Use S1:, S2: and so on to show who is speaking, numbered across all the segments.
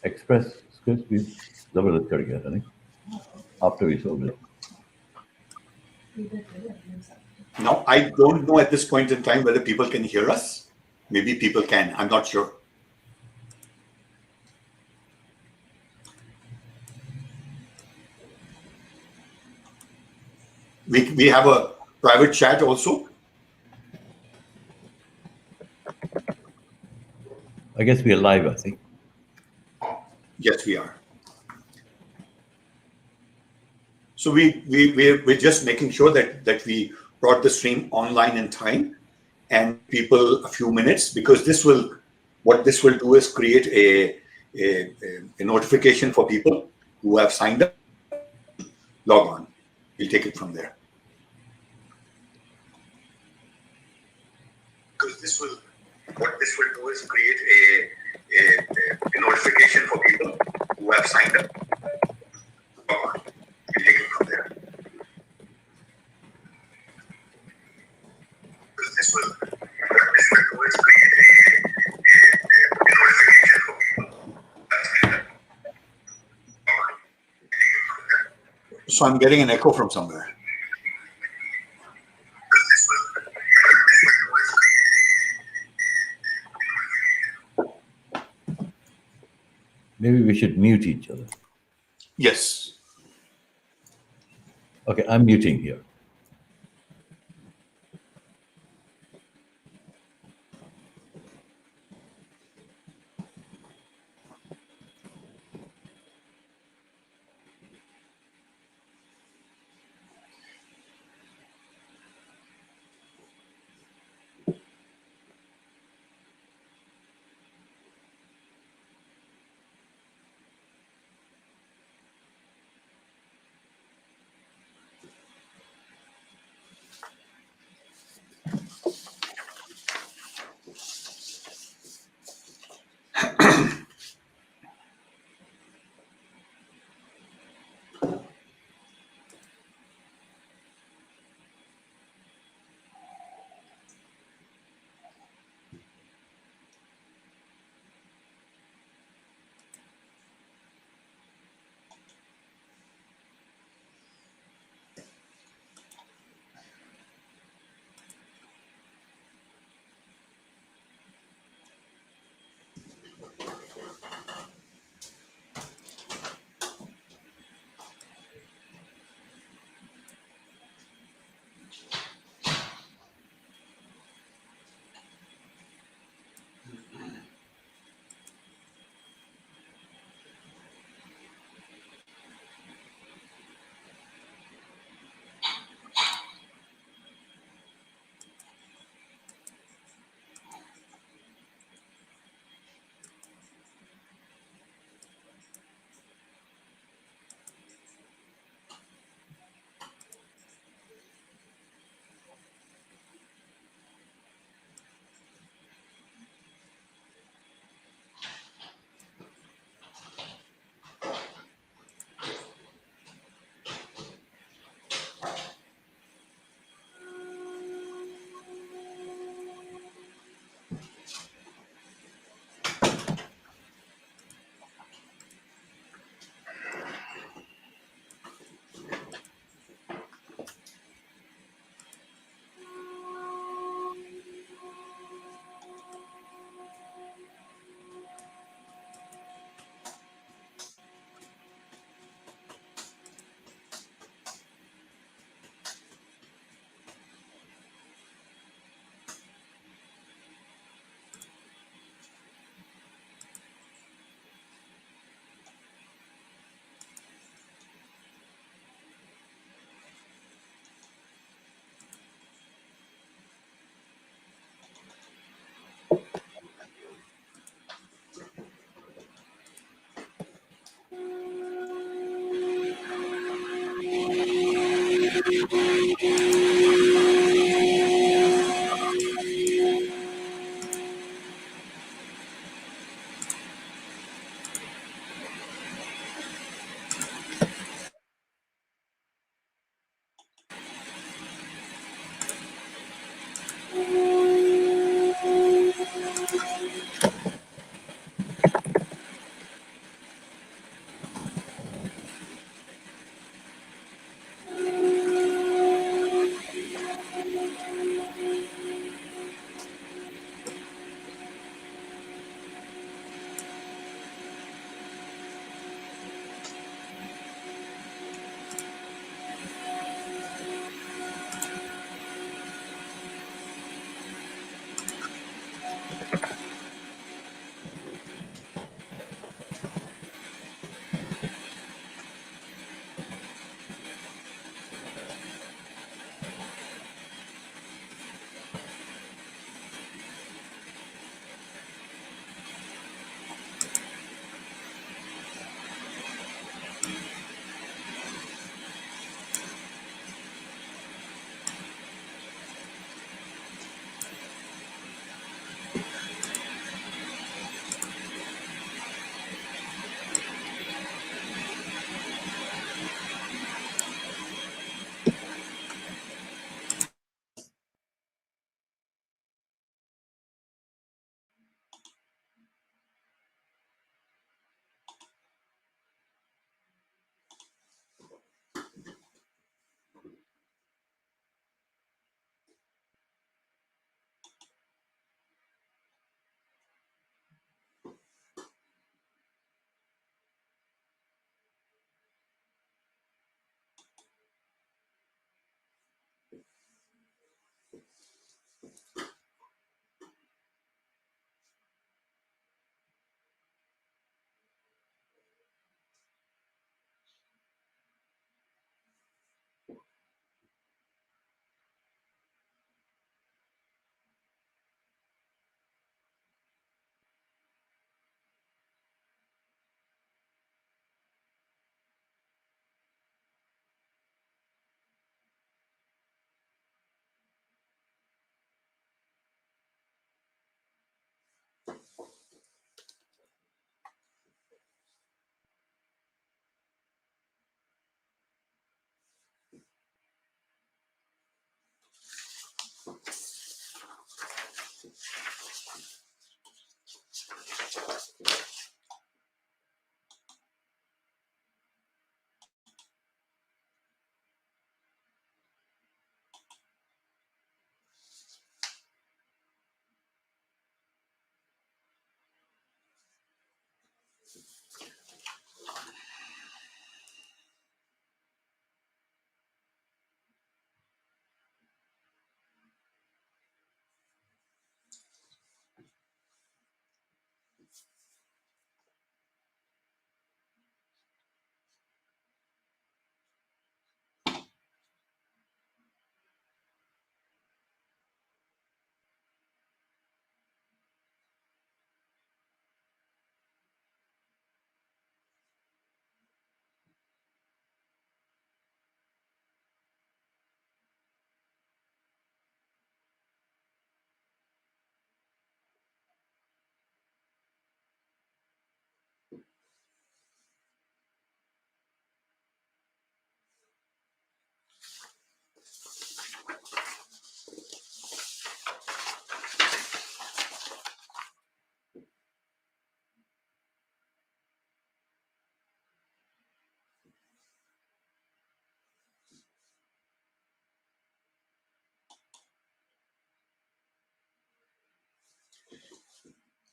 S1: Express scripts भी जबरदस्त चढ़ गया था नहीं after we sold it.
S2: Now, I don't know at this point in time whether people can hear us. Maybe people can. I'm not sure. We have a private chat also.
S1: I guess we are live, I think.
S2: Yes, we are. So we're just making sure that we brought the stream online in time and people a few minutes, because what this will do is create a notification for people who have signed up. Log on. We'll take it from there. Because what this will do is create a notification for people who have signed up. Log on. We'll take it from there. Because what this will do is create a notification for people who have signed up. Log on. We'll take it from there. So I'm getting an echo from somewhere.
S1: Maybe we should mute each other.
S2: Yes.
S1: Okay, I'm muting here.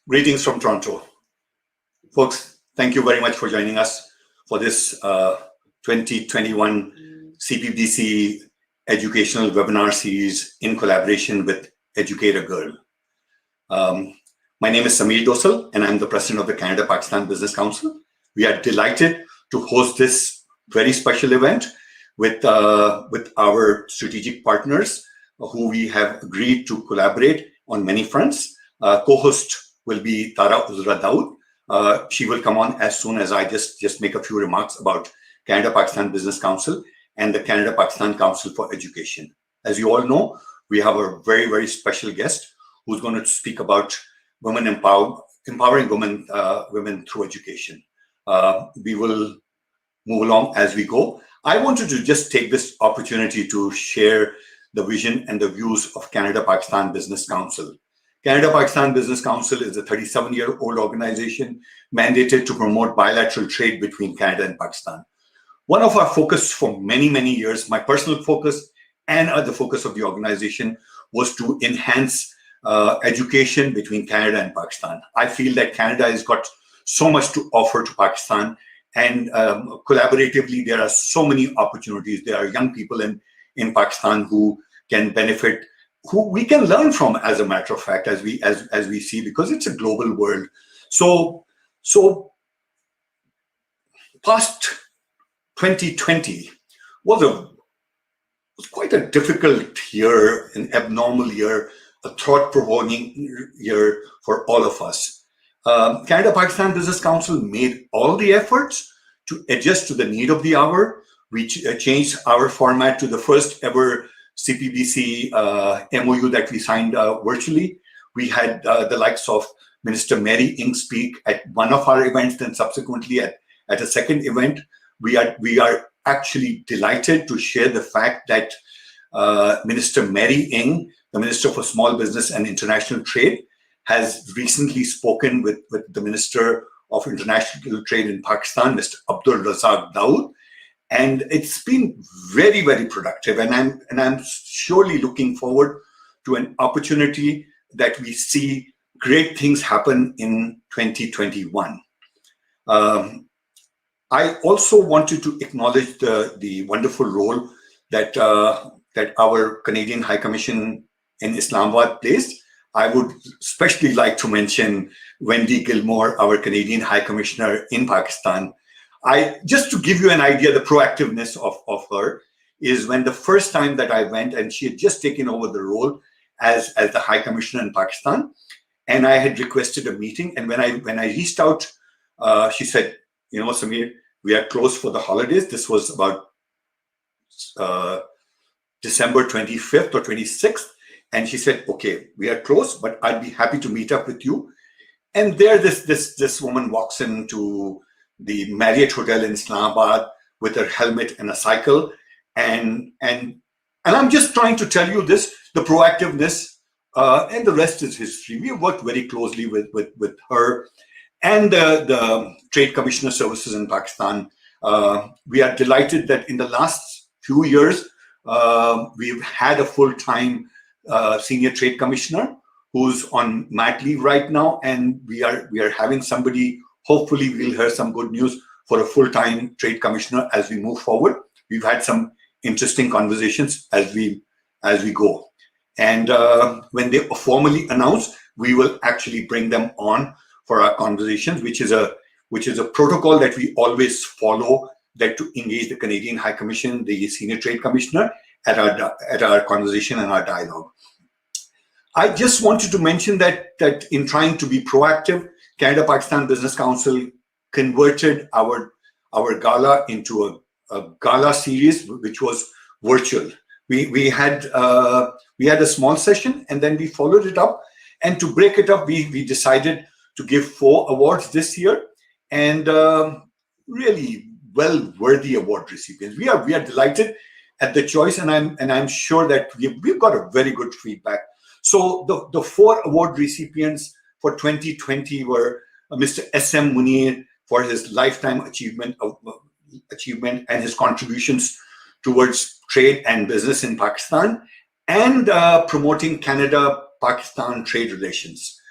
S2: Greetings from Toronto. Folks, thank you very much for joining us for this 2021 CPBC educational webinar series in collaboration with Educate a Girl. My name is Sameer Dosal, and I'm the president of the Canada-Pakistan Business Council. We are delighted to host this very special event with our strategic partners who we have agreed to collaborate on many fronts. Co-host will be Tara Uzra Daud. She will come on as soon as I just make a few remarks about Canada-Pakistan Business Council and the Canada-Pakistan Council for Education. As you all know, we have a very, very special guest who's going to speak about women empowering women through education. We will move along as we go. I wanted to just take this opportunity to share the vision and the views of Canada-Pakistan Business Council. Canada-Pakistan Business Council is a 37-year-old organization mandated to promote bilateral trade between Canada and Pakistan. One of our focus for many, many years, my personal focus and the focus of the organization, was to enhance education between Canada and Pakistan. I feel that Canada has got so much to offer to Pakistan, and collaboratively, there are so many opportunities. There are young people in Pakistan who can benefit, who we can learn from, as a matter of fact, as we see, because it's a global world. So past 2020 was quite a difficult year, an abnormal year, a thought-provoking year for all of us. Canada-Pakistan Business Council made all the efforts to adjust to the need of the hour. We changed our format to the first ever CPBC MOU that we signed virtually. We had the likes of Minister Mary Ng speak at one of our events, then subsequently at a second event. We are actually delighted to share the fact that Minister Mary Ng, the Minister for Small Business and International Trade, has recently spoken with the Minister of International Trade in Pakistan, Mr. Abdul Razak Daud, and it's been very, very productive. And I'm surely looking forward to an opportunity that we see great things happen in 2021. I also wanted to acknowledge the wonderful role that our Canadian High Commission in Islamabad plays. I would especially like to mention Wendy Gilmore, our Canadian High Commissioner in Pakistan. Just to give you an idea, the proactiveness of her is when the first time that I went, and she had just taken over the role as the High Commissioner in Pakistan, and I had requested a meeting. And when I reached out, she said, Sameer, we are closed for the holidays. This was about December 25th or 26th. And she said, okay, we are closed, but I'd be happy to meet up with you. And there this woman walks into the Marriott Hotel in Islamabad with her helmet and a cycle. And I'm just trying to tell you this, the proactiveness, and the rest is history. We worked very closely with her and the Trade Commissioner Services in Pakistan. We are delighted that in the last few years, we've had a full-time Senior Trade Commissioner who's on mat leave right now, and we are having somebody. Hopefully, we'll hear some good news for a full-time Trade Commissioner as we move forward. We've had some interesting conversations as we go, and when they formally announce, we will actually bring them on for our conversations, which is a protocol that we always follow, that to engage the Canadian High Commission, the Senior Trade Commissioner, at our conversation and our dialogue. I just wanted to mention that in trying to be proactive, Canada-Pakistan Business Council converted our gala into a gala series, which was virtual. We had a small session, and then we followed it up. And to break it up, we decided to give 4 awards this year, and really well-worthy award recipients. We are delighted at the choice, and I'm sure that we've got a very good feedback. So the 4 award recipients for 2020 were Mr. S.M. Munir for his lifetime achievement and his contributions towards trade and business in Pakistan, and promoting Canada-Pakistan trade relations.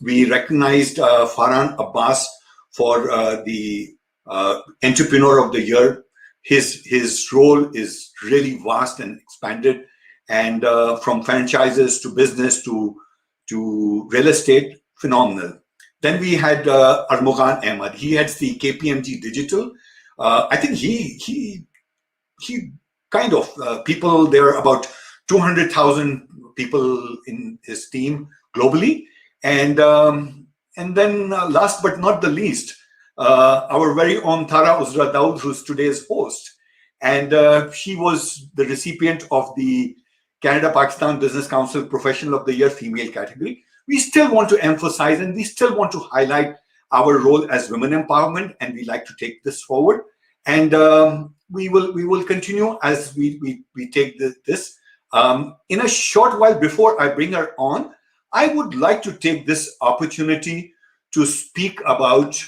S2: We recognized Farhan Abbas for the Entrepreneur of the Year. His role is really vast and expanded, and from franchises to business to real estate, phenomenal. Then we had Armugan Ahmad. He heads the KPMG Digital. I think he kind of people. There are about 200,000 people in his team globally, and then last but not the least, our very own Tara Uzra Daud, who's today's host, and she was the recipient of the Canada-Pakistan Business Council Professional of the Year female category. We still want to emphasize and we still want to highlight our role as women empowerment, and we like to take this forward. And we will continue as we take this. In a short while before I bring her on, I would like to take this opportunity to speak about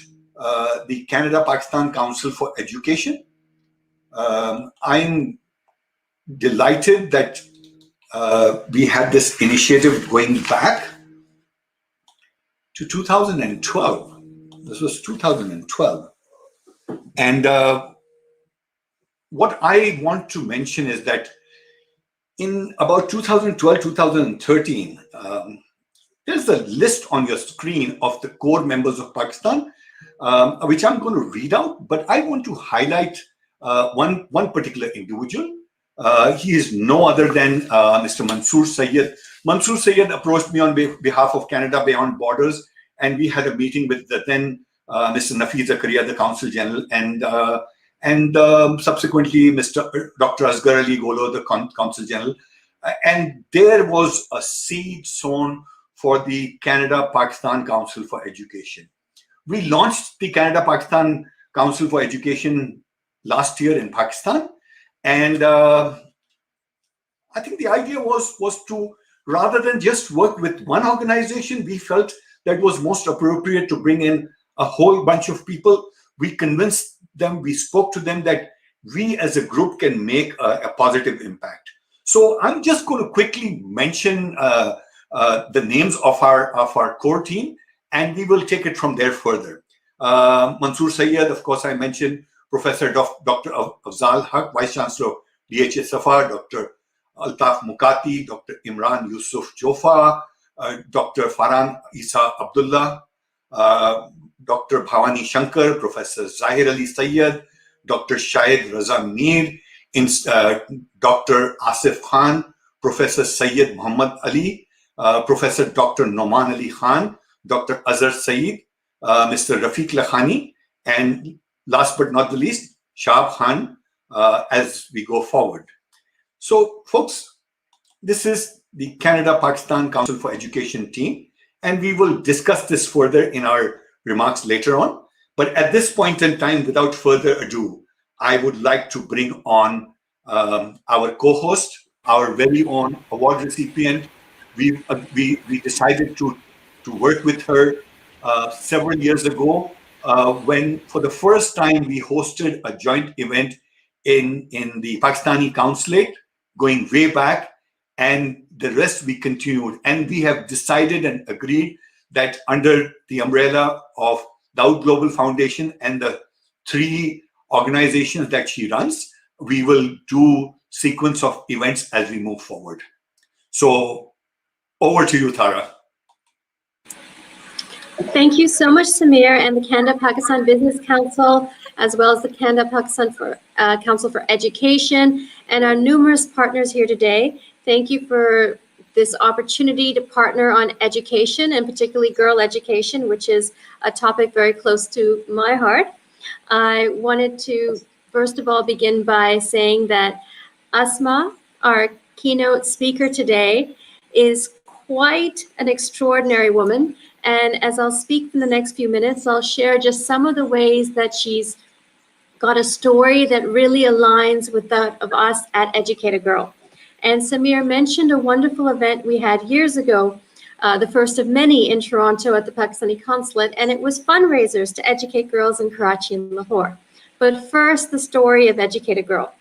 S2: the Canada-Pakistan Council for Education. I'm delighted that we had this initiative going back to 2012. This was 2012. And what I want to mention is that in about 2012, 2013, there's a list on your screen of the core members of Pakistan, which I'm going to read out, but I want to highlight one particular individual. He is no other than Mr. Mansoor Sayyed. Mansoor Sayyed approached me on behalf of Canada Beyond Borders, and we had a meeting with the then Mr. Nafi Zakaria, the Consul General, and subsequently Mr. Dr. Asghar Ali Golo, the Consul General. And there was a seed sown for the Canada-Pakistan Council for Education. We launched the Canada-Pakistan Council for Education last year in Pakistan. And I think the idea was to, rather than just work with one organization, we felt that it was most appropriate to bring in a whole bunch of people. We convinced them, we spoke to them that we as a group can make a positive impact. So I'm just going to quickly mention the names of our core team, and we will take it from there further. Mansoor Sayyed, of course, I mentioned. Professor Dr. Afzal Haq, Vice Chancellor of DHA Safa, Dr. Altaf Mukati, Dr. Imran Yusuf Jofa, Dr. Farhan Isa Abdullah, Dr. Bhavani Shankar, Professor Zahir Ali Sayyed, Dr. Shahid Raza Mir, Dr. Asif Khan, Professor Sayyid Muhammad Ali, Professor Dr. Noman Ali Khan, Dr. Azhar Saeed, Mr. Rafiq Lakhani, and last but not the least, Shahab Khan, as we go forward. So, folks, this is the Canada-Pakistan Council for Education team, and we will discuss this further in our remarks later on. But at this point in time, without further ado, I would like to bring on our co-host, our very own award recipient. We decided to work with her several years ago when, for the first time, we hosted a joint event in the Pakistani consulate, going way back, and the rest we continued. And we have decided and agreed that under the umbrella of Daud Global Foundation and the 3 organizations that she runs, we will do sequence of events as we move forward. So over to you, Tara.
S3: Thank you so much, Samir, and the Canada-Pakistan Business Council, as well as the Canada-Pakistan Council for Education, and our numerous partners here today. Thank you for this opportunity to partner on education, and particularly girl education, which is a topic very close to my heart. I wanted to, first of all, begin by saying that Asma, our keynote speaker today, is quite an extraordinary woman. And as I'll speak for the next few minutes, I'll share just some of the ways that she's got a story that really aligns with that of us at Educate a Girl. And Samir mentioned a wonderful event we had years ago, the first of many in Toronto at the Pakistani consulate, and it was fundraisers to educate girls in Karachi and Lahore. But first, the story of Educate a Girl.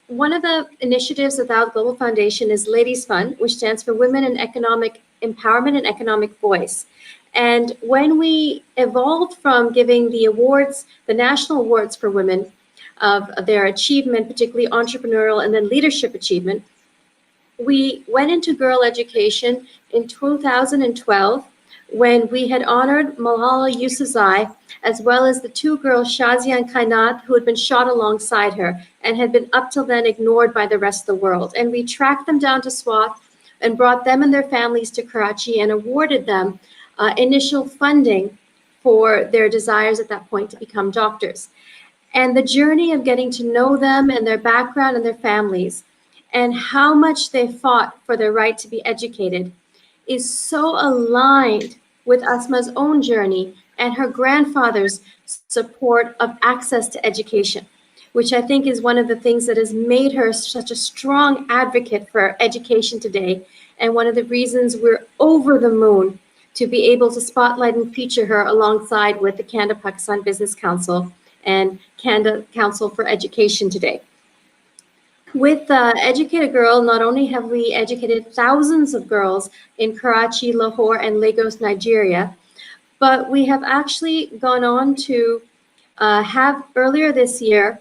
S3: One of the initiatives of Daud Global Foundation is Ladies Fund, which stands for Women in Economic empowerment and economic voice. And when we evolved from giving the awards, the national awards for women of their achievement, particularly entrepreneurial and then leadership achievement, we went into girl education in 2012 when we had honored Malala Yousafzai, as well as the two girls, Shazia and Kainat, who had been shot alongside her and had been up till then ignored by the rest of the world. And we tracked them down to Swat and brought them and their families to Karachi and awarded them initial funding for their desires at that point to become doctors. And the journey of getting to know them and their background and their families and how much they fought for their right to be educated is so aligned with Asma's own journey and her grandfather's support of access to education, which I think is one of the things that has made her such a strong advocate for education today, and one of the reasons we're over the moon to be able to spotlight and feature her alongside with the Canada Pakistan Business Council and Canada Council for Education today. With Educate a Girl, not only have we educated thousands of girls in Karachi, Lahore, and Lagos, Nigeria, but we have actually gone on to have earlier this year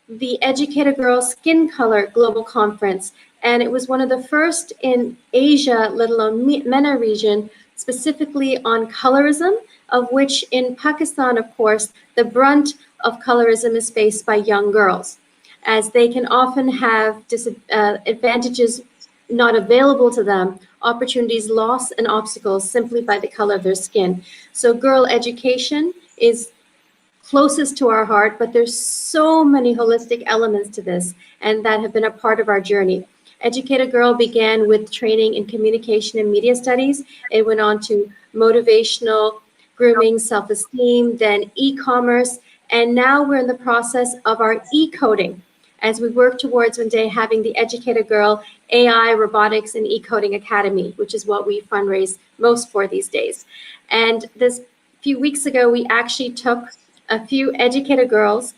S3: the Educate a Girl Skin Color Global Conference. And it was one of the first in Asia, let alone MENA region, specifically on colorism, of which in Pakistan, of course, the brunt of colorism is faced by young girls, as they can often have advantages not available to them, opportunities lost and obstacles simply by the color of their skin. So girl education is closest to our heart, but there's so many holistic elements to this and that have been a part of our journey. Educate a Girl began with training in communication and media studies. It went on to motivational, grooming, self-esteem, then e-commerce, and now we're in the process of our e-coding as we work towards one day having the Educate a Girl AI, Robotics, and E-Coding Academy, which is what we fundraise most for these days. And this few weeks ago, we actually took a few Educate a Girls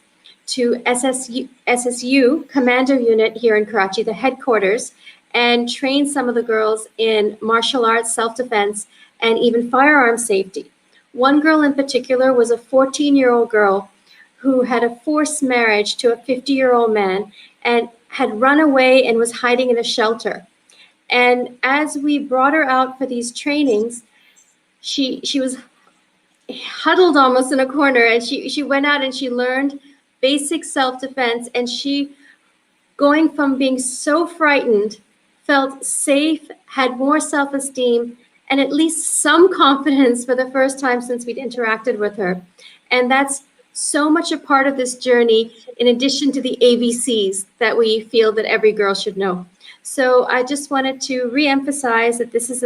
S3: to SSU Commander Unit here in Karachi, the headquarters, and trained some of the girls in martial arts, self-defense, and even firearm safety. One girl in particular was a 14-year-old girl who had a forced marriage to a 50-year-old man and had run away and was hiding in a shelter. And as we brought her out for these trainings, she was huddled almost in a corner, and she went out and she learned basic self-defense, and she, going from being so frightened, felt safe, had more self-esteem, and at least some confidence for the first time since we'd interacted with her. And that's so much a part of this journey, in addition to the ABCs that we feel that every girl should know. So I just wanted to re-emphasize that this is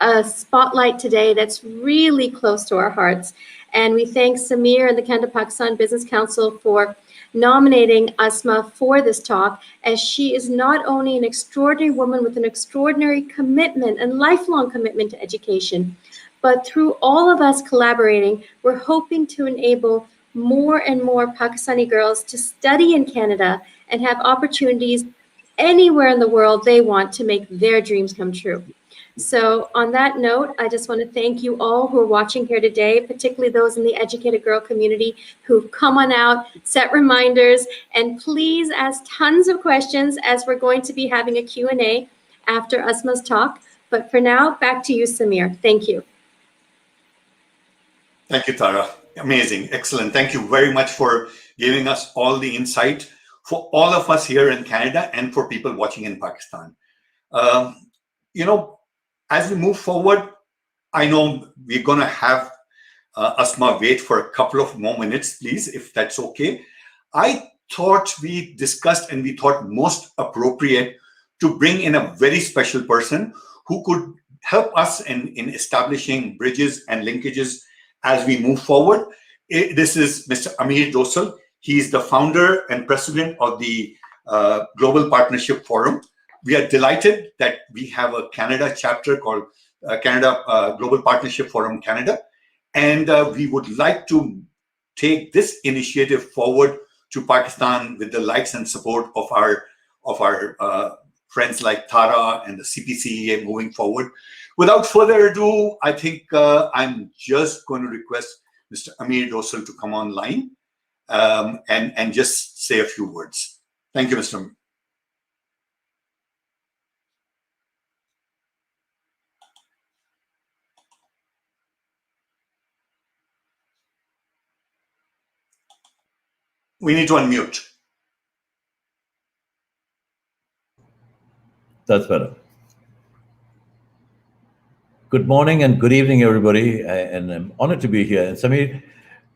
S3: a spotlight today that's really close to our hearts. And we thank Samir and the Canada Pakistan Business Council for nominating Asma for this talk, as she is not only an extraordinary woman with an extraordinary commitment and lifelong commitment to education, but through all of us collaborating, we're hoping to enable more and more Pakistani girls to study in Canada and have opportunities anywhere in the world they want to make their dreams come true. So on that note, I just want to thank you all who are watching here today, particularly those in the Educate a Girl community who've come on out, set reminders, and please ask tons of questions as we're going to be having a Q&A after Asma's talk. But for now, back to you, Samir. Thank you.
S2: Thank you, Tara. Amazing. Excellent. Thank you very much for giving us all the insight for all of us here in Canada and for people watching in Pakistan. You know, as we move forward, I know we're going to have Asma wait for a couple of more minutes, please, if that's okay. I thought we discussed and we thought most appropriate to bring in a very special person who could help us in establishing bridges and linkages as we move forward. This is Mr. Amir Dosal. He's the founder and president of the Global Partnership Forum. We are delighted that we have a Canada chapter called Canada Global Partnership Forum Canada. And we would like to take this initiative forward to Pakistan with the likes and support of our friends like Tara and the CPCEA moving forward. Without further ado, I think I'm just going to request Mr. Amir Dosal to come online and just say a few words. Thank you, Mr. Amir. We need to unmute.
S1: That's better. Good morning and good evening, everybody. And I'm honored to be here. And Samir,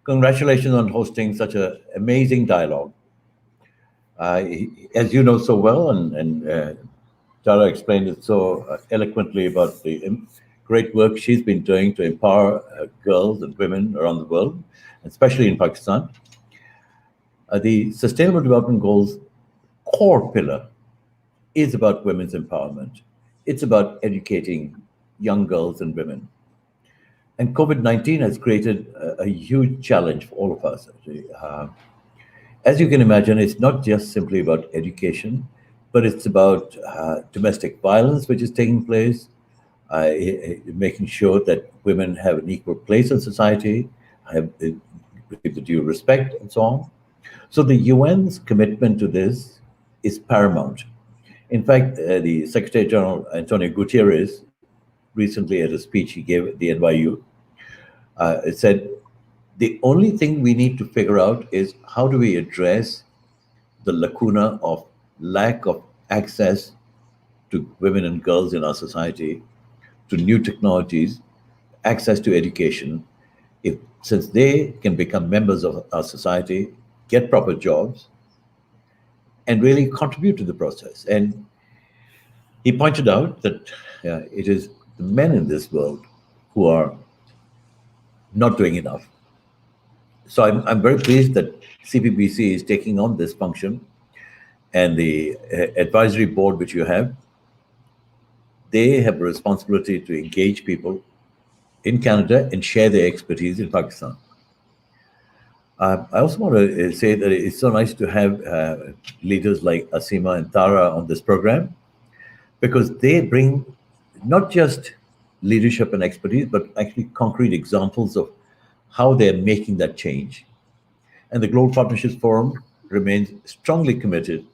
S1: congratulations on hosting such an amazing dialogue. As you know so well, and Tara explained it so eloquently about the great work she's been doing to empower girls and women around the world, especially in Pakistan. The Sustainable Development Goals core pillar is about women's empowerment. It's about educating young girls and women. And COVID-19 has created a huge challenge for all of us. As you can imagine, it's not just simply about education, but it's about domestic violence, which is taking place, making sure that women have an equal place in society, have the due respect, and so on. So the UN's commitment to this is paramount. In fact, the Secretary General, Antonio Guterres, recently at a speech he gave at the NYU, said, the only thing we need to figure out is how do we address the lacuna of lack of access to women and girls in our society, to new technologies, access to education, since they can become members of our society, get proper jobs, and really contribute to the process. And he pointed out that it is the men in this world who are not doing enough. So I'm very pleased that CPBC is taking on this function, and the advisory board which you have, they have a responsibility to engage people in Canada and share their expertise in Pakistan. I also want to say that it's so nice to have leaders like Asima and Tara on this program, because they bring not just leadership and expertise, but actually concrete examples of how they're making that change. And the Global Partnerships Forum remains strongly committed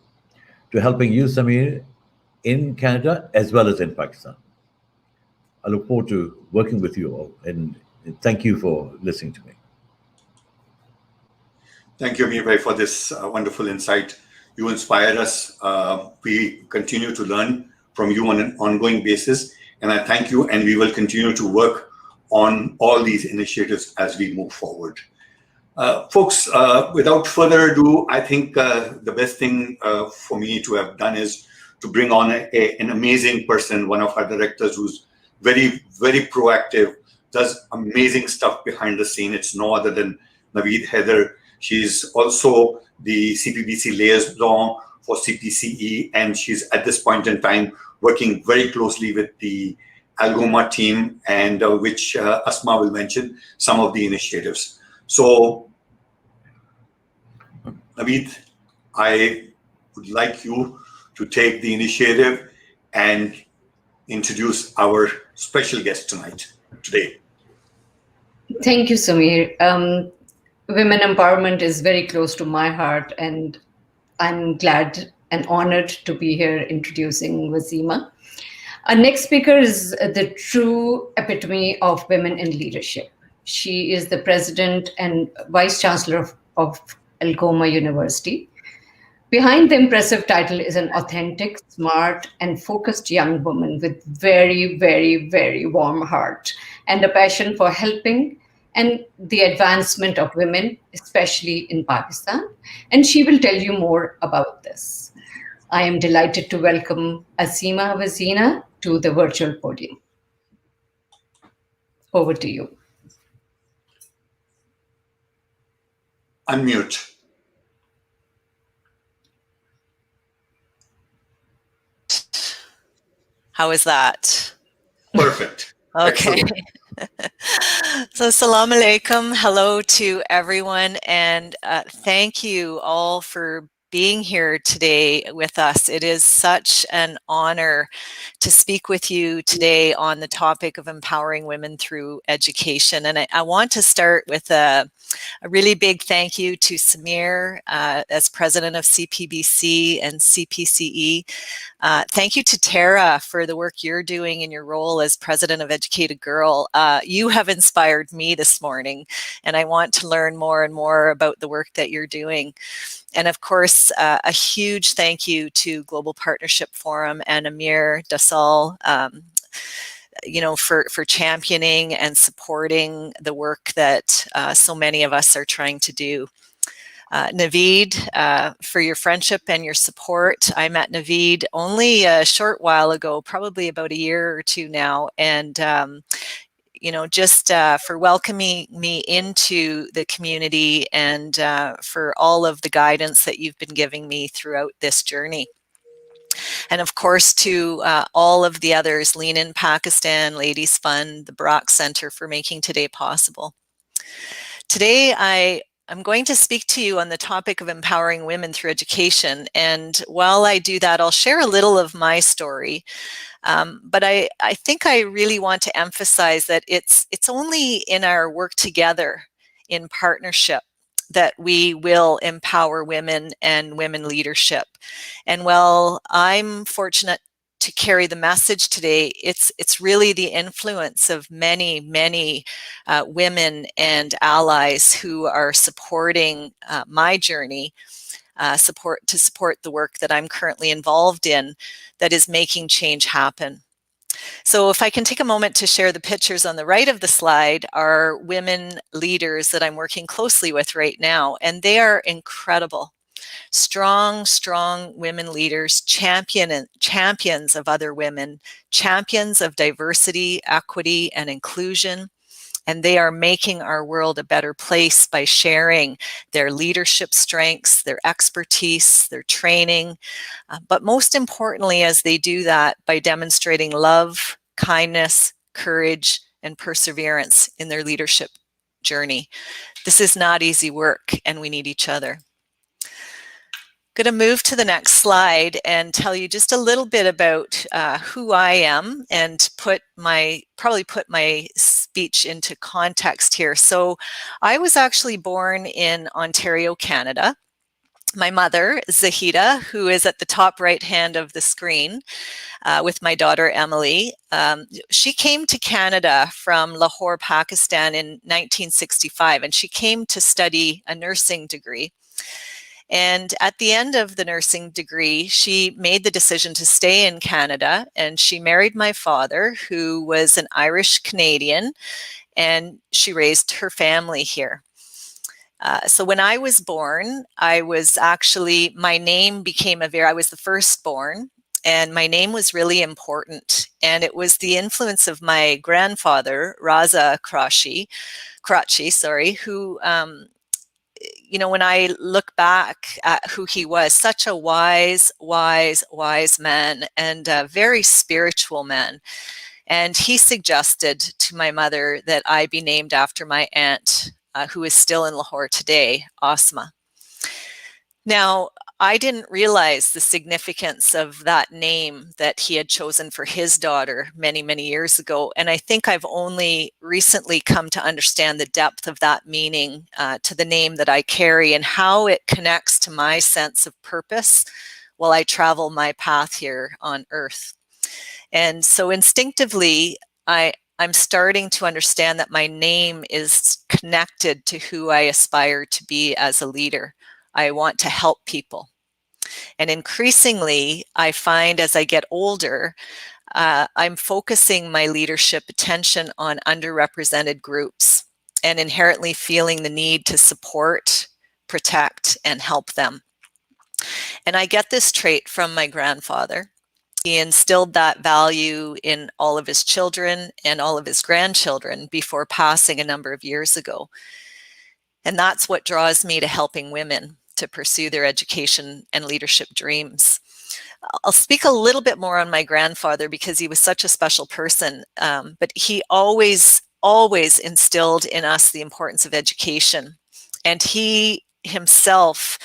S1: to helping you, Samir, in Canada as well as in Pakistan. I look forward to working with you all, and thank you for listening to me.
S2: Thank you, Amir, for this wonderful insight. You inspire us. We continue to learn from you on an ongoing basis, and I thank you, and we will continue to work on all these initiatives as we move forward. Folks, without further ado, I think the best thing for me to have done is to bring on an amazing person, one of our directors who's very, very proactive, does amazing stuff behind the scene. It's no other than Naveed Haider. She's also the CPBC liaison for CPCE, and she's at this point in time working very closely with the Algoma team, and which Asma will mention some of the initiatives. So, Naveed, I would like you to take the initiative and introduce our special guest today.
S4: Thank you, Samir. Women empowerment is very close to my heart, and I'm glad and honored to be here introducing Waseema. Our next speaker is the true epitome of women in leadership. She is the president and vice chancellor of Algoma University. Behind the impressive title is an authentic, smart, and focused young woman with very, very, very warm heart and a passion for helping and the advancement of women, especially in Pakistan. And she will tell you more about this. I am delighted to welcome Asima Waseema to the virtual podium. Over to you.
S2: Unmute.
S5: How is that?
S2: Perfect.
S5: Okay. So, assalamu alaikum. Hello to everyone. And thank you all for being here today with us. It is such an honor to speak with you today on the topic of empowering women through education. And I want to start with a really big thank you to Samir as president of CPBC and CPCE. Thank you to Tara for the work you're doing in your role as president of Educated Girl. You have inspired me this morning, and I want to learn more and more about the work that you're doing. And of course, a huge thank you to Global Partnership Forum and Amir Dasal, for championing and supporting the work that so many of us are trying to do. Naveed, for your friendship and your support. I met Naveed only a short while ago, probably about a year or two now, and just for welcoming me into the community and for all of the guidance that you've been giving me throughout this journey. And of course, to all of the others, Lean In Pakistan, Ladies Fund, the Barak Center for making today possible. Today, I'm going to speak to you on the topic of empowering women through education. And while I do that, I'll share a little of my story. But I think I really want to emphasize that it's only in our work together, in partnership, that we will empower women and women leadership. And while I'm fortunate to carry the message today, it's really the influence of many, many women and allies who are supporting my journey, to support the work that I'm currently involved in, that is making change happen. So if I can take a moment to share the pictures on the right of the slide are women leaders that I'm working closely with right now, and they are incredible. Strong, strong women leaders, champions of other women, champions of diversity, equity, and inclusion. And they are making our world a better place by sharing their leadership strengths, their expertise, their training, but most importantly, as they do that, by demonstrating love, kindness, courage, and perseverance in their leadership journey. This is not easy work, and we need each other. I'm going to move to the next slide and tell you just a little bit about who I am and probably put my speech into context here. So I was actually born in Ontario, Canada. My mother, Zahida, who is at the top right hand of the screen with my daughter, Emily, she came to Canada from Lahore, Pakistan in 1965, and she came to study a nursing degree. And at the end of the nursing degree, she made the decision to stay in Canada, and she married my father, who was an Irish Canadian, and she raised her family here. So when I was born, I was my name became I was the firstborn, and my name was really important. And it was the influence of my grandfather, Raza Karachi, who, when I look back at who he was, such a wise man and a very spiritual man. And he suggested to my mother that I be named after my aunt, who is still in Lahore today, Asma. Now, I didn't realize the significance of that name that he had chosen for his daughter many, many years ago. And I think I've only recently come to understand the depth of that meaning to the name that I carry and how it connects to my sense of purpose while I travel my path here on Earth. And so instinctively, I'm starting to understand that my name is connected to who I aspire to be as a leader. I want to help people. And increasingly, I find as I get older, I'm focusing my leadership attention on underrepresented groups and inherently feeling the need to support, protect, and help them. And I get this trait from my grandfather. He instilled that value in all of his children and all of his grandchildren before passing a number of years ago. And that's what draws me to helping women to pursue their education and leadership dreams. I'll speak a little bit more on my grandfather because he was such a special person, but he always instilled in us the importance of education. And he himself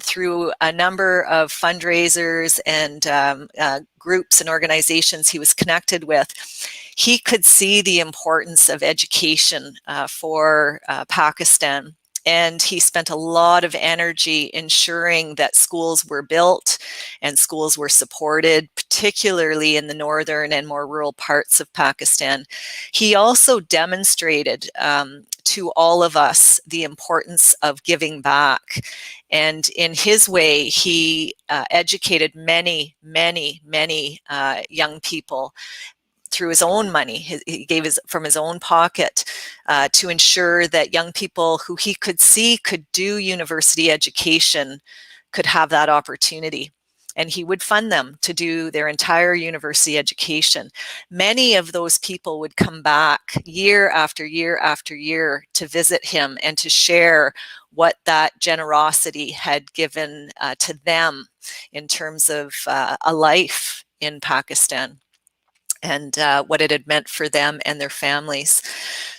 S5: through a number of fundraisers and groups and organizations he was connected with. He could see the importance of education for Pakistan. And he spent a lot of energy ensuring that schools were built and schools were supported, particularly in the northern and more rural parts of Pakistan. He also demonstrated to all of us the importance of giving back. And in his way, he educated many, many, many young people through his own money. He gave from his own pocket to ensure that young people who he could see could do university education could have that opportunity. And he would fund them to do their entire university education. Many of those people would come back year after year after year to visit him and to share what that generosity had given to them in terms of a life in Pakistan, and what it had meant for them and their families.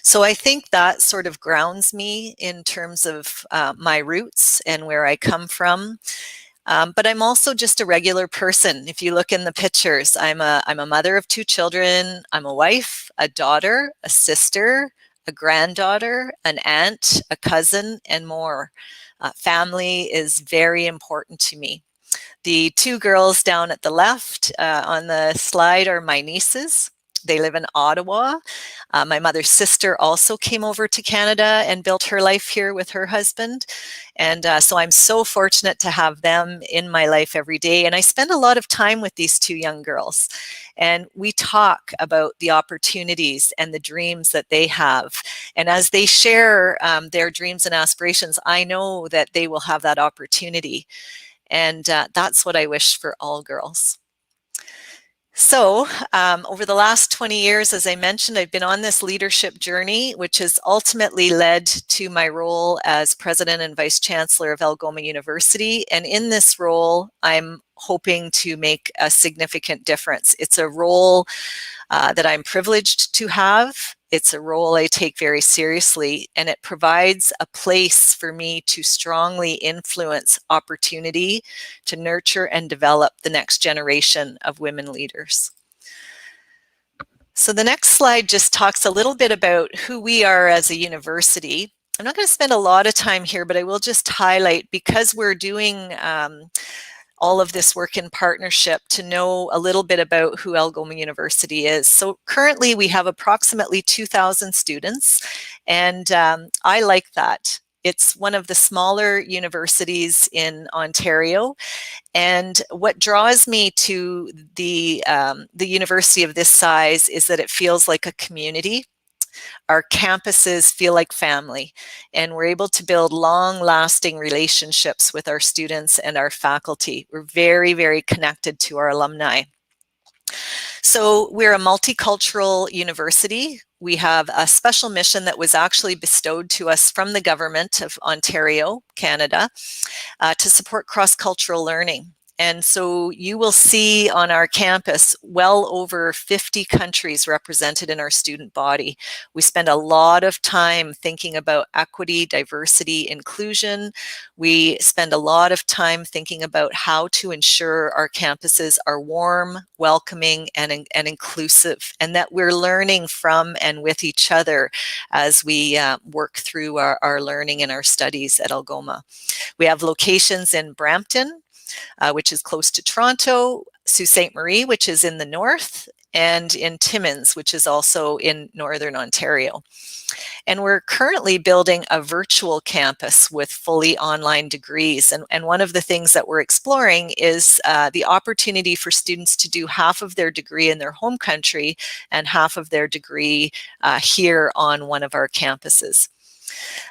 S5: So I think that sort of grounds me in terms of my roots and where I come from. But I'm also just a regular person. If you look in the pictures, I'm a mother of 2 children. I'm a wife, a daughter, a sister, a granddaughter, an aunt, a cousin, and more. Family is very important to me. The 2 girls down at the left on the slide are my nieces. They live in Ottawa. My mother's sister also came over to Canada and built her life here with her husband. And so I'm so fortunate to have them in my life every day. And I spend a lot of time with these 2 young girls. And we talk about the opportunities and the dreams that they have. And as they share their dreams and aspirations, I know that they will have that opportunity. And that's what I wish for all girls. So over the last 20 years, as I mentioned, I've been on this leadership journey, which has ultimately led to my role as president and vice chancellor of Algoma University. And in this role, I'm hoping to make a significant difference. It's a role that I'm privileged to have. It's a role I take very seriously, and it provides a place for me to strongly influence opportunity to nurture and develop the next generation of women leaders. So the next slide just talks a little bit about who we are as a university. I'm not going to spend a lot of time here, but I will just highlight, because we're doing all of this work in partnership, to know a little bit about who Algoma University is. So currently we have approximately 2,000 students, and I like that. It's one of the smaller universities in Ontario, and what draws me to the university of this size is that it feels like a community. Our campuses feel like family, and we're able to build long-lasting relationships with our students and our faculty. We're very, very connected to our alumni. So we're a multicultural university. We have a special mission that was actually bestowed to us from the government of Ontario, Canada, to support cross-cultural learning. And so you will see on our campus well over 50 countries represented in our student body. We spend a lot of time thinking about equity, diversity, inclusion. We spend a lot of time thinking about how to ensure our campuses are warm, welcoming, and inclusive, and that we're learning from and with each other as we work through our learning and our studies at Algoma. We have locations in Brampton, which is close to Toronto, Sault Ste. Marie, which is in the north, and in Timmins, which is also in Northern Ontario. And we're currently building a virtual campus with fully online degrees. And one of the things that we're exploring is the opportunity for students to do half of their degree in their home country and half of their degree here on one of our campuses.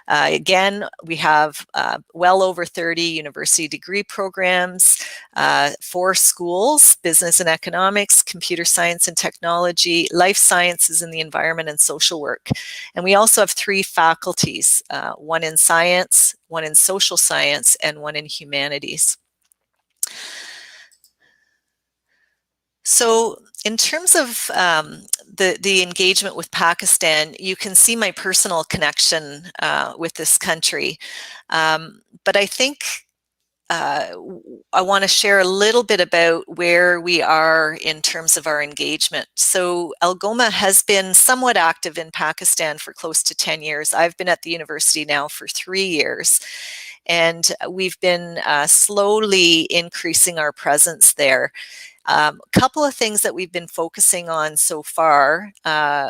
S5: Again, we have well over 30 university degree programs, 4 schools: business and economics, computer science and technology, life sciences and the environment, and social work. And we also have 3 faculties, one in science, one in social science, and one in humanities. So in terms of the engagement with Pakistan, you can see my personal connection with this country. But I think I want to share a little bit about where we are in terms of our engagement. So Algoma has been somewhat active in Pakistan for close to 10 years. I've been at the university now for 3 years, and we've been slowly increasing our presence there. A couple of things that we've been focusing on so far.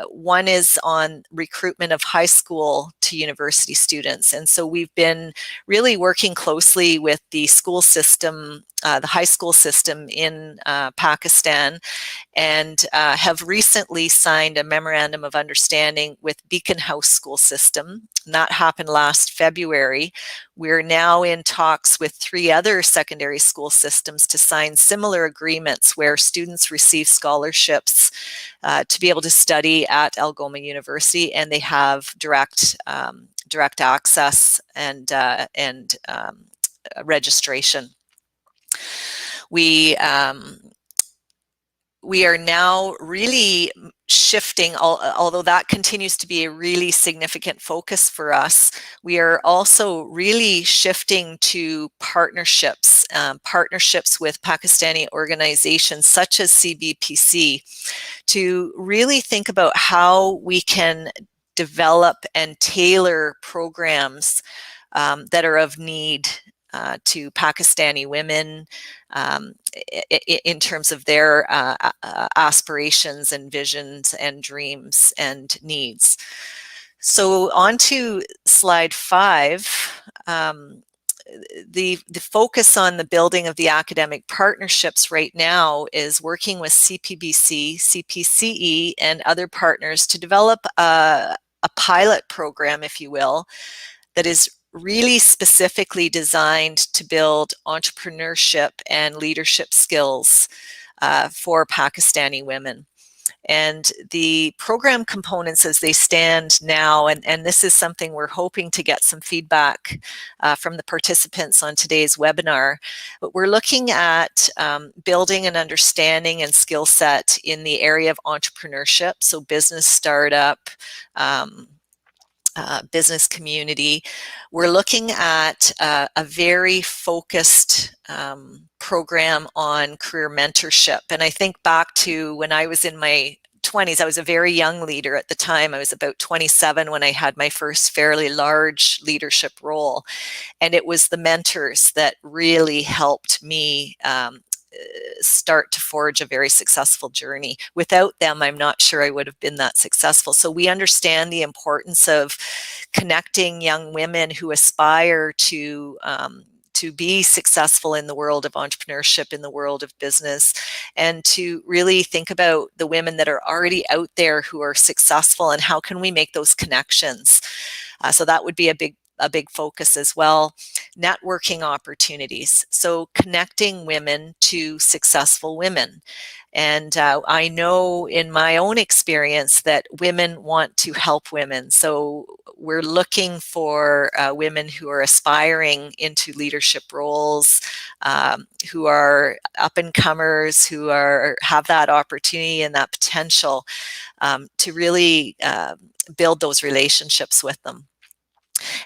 S5: One is on recruitment of high school to university students. And so we've been really working closely with the school system, the high school system in Pakistan, and have recently signed a memorandum of understanding with Beacon House School System. And that happened last February. We're now in talks with 3 other secondary school systems to sign similar agreements where students receive scholarships to be able to study at Algoma University, and they have direct access and registration. We are now really shifting, although that continues to be a really significant focus for us, we are also really shifting to partnerships, partnerships with Pakistani organizations such as CBPC, to really think about how we can develop and tailor programs that are of need to Pakistani women in terms of their aspirations and visions and dreams and needs. So on to slide 5. The focus on the building of the academic partnerships right now is working with CPBC, CPCE, and other partners to develop a pilot program, if you will, that is really specifically designed to build entrepreneurship and leadership skills for Pakistani women. And the program components as they stand now, and this is something we're hoping to get some feedback from the participants on today's webinar, but we're looking at building an understanding and skill set in the area of entrepreneurship, so business startup, business community. We're looking at a very focused program on career mentorship. And I think back to when I was in my 20s, I was a very young leader at the time. I was about 27 when I had my first fairly large leadership role. And it was the mentors that really helped me start to forge a very successful journey. Without them, I'm not sure I would have been that successful. So we understand the importance of connecting young women who aspire to be successful in the world of entrepreneurship, in the world of business, and to really think about the women that are already out there who are successful and how can we make those connections. So that would be a big focus as well. Networking opportunities, so connecting women to successful women. And I know in my own experience that women want to help women. So we're looking for women who are aspiring into leadership roles, who are up-and-comers, who have that opportunity and that potential to really build those relationships with them.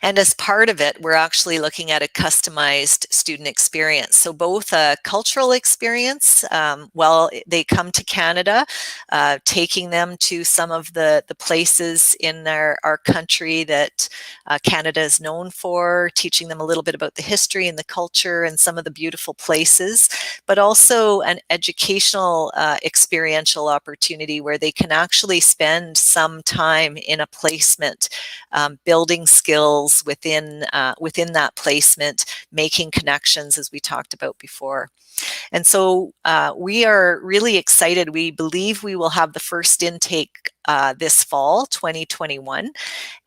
S5: And as part of it, we're actually looking at a customized student experience. So both a cultural experience, while they come to Canada, taking them to some of the places in our country that Canada is known for, teaching them a little bit about the history and the culture and some of the beautiful places, but also an educational experiential opportunity where they can actually spend some time in a placement, building skills within that placement, making connections, as we talked about before. And so we are really excited. We believe we will have the first intake this fall, 2021.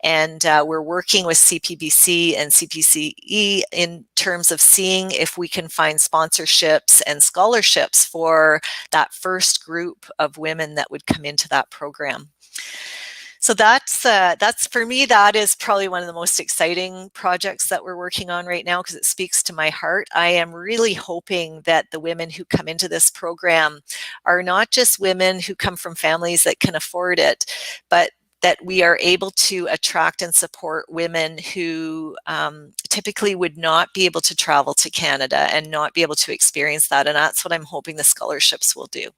S5: And we're working with CPBC and CPCE in terms of seeing if we can find sponsorships and scholarships for that first group of women that would come into that program. So that's for me, that is probably one of the most exciting projects that we're working on right now because it speaks to my heart. I am really hoping that the women who come into this program are not just women who come from families that can afford it, but that we are able to attract and support women who typically would not be able to travel to Canada and not be able to experience that. And that's what I'm hoping the scholarships will do.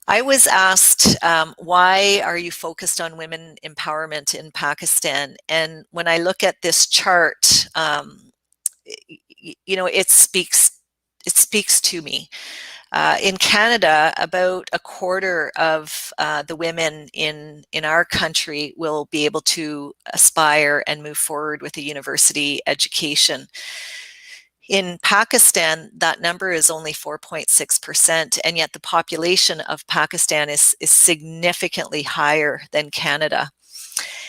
S5: I was asked, why are you focused on women empowerment in Pakistan? And when I look at this chart, you know, it speaks to me. In Canada, about a quarter of the women in our country will be able to aspire and move forward with a university education. In Pakistan, that number is only 4.6%, and yet the population of Pakistan is significantly higher than Canada.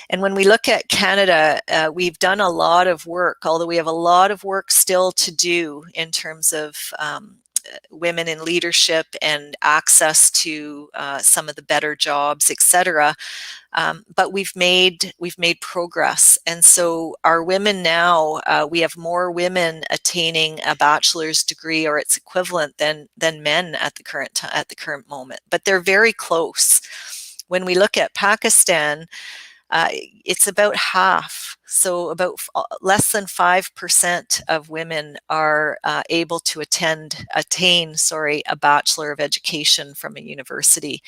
S5: And when we look at Canada, we've done a lot of work, although we have a lot of work still to do in terms of women in leadership and access to some of the better jobs, etc. But we've made progress, and so our women now, we have more women attaining a bachelor's degree or its equivalent than men at the current moment. But they're very close. When we look at Pakistan, it's about half. So about less than 5% of women are able to attain a Bachelor of Education from a university,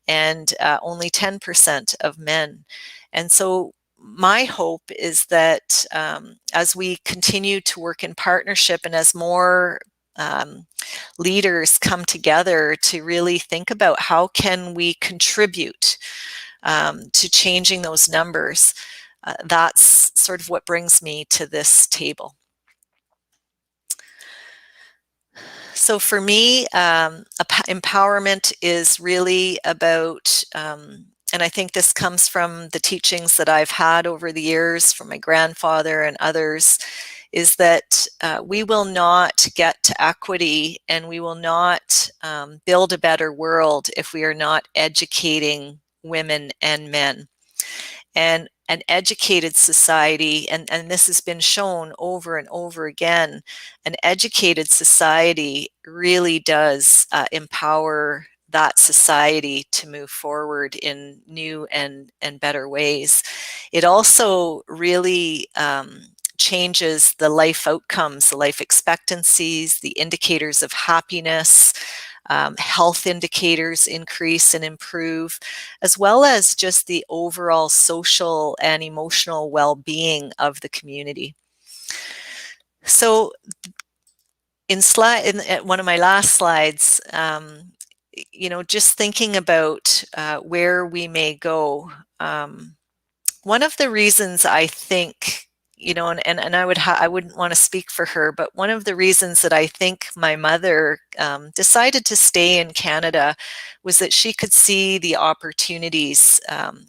S5: and only 10% of men. And so my hope is that as we continue to work in partnership and as more leaders come together to really think about how can we contribute to changing those numbers, that's sort of what brings me to this table. So for me, empowerment is really about, and I think this comes from the teachings that I've had over the years from my grandfather and others, is that we will not get to equity and we will not build a better world if we are not educating women and men. And an educated society, and this has been shown over and over again, an educated society really does empower that society to move forward in new and better ways. It also really changes the life outcomes, the life expectancies, the indicators of happiness. Health indicators increase and improve, as well as just the overall social and emotional well-being of the community. So in one of my last slides, you know, just thinking about where we may go, one of the reasons I think, you know, and I wouldn't want to speak for her, but one of the reasons that I think my mother decided to stay in Canada was that she could see the opportunities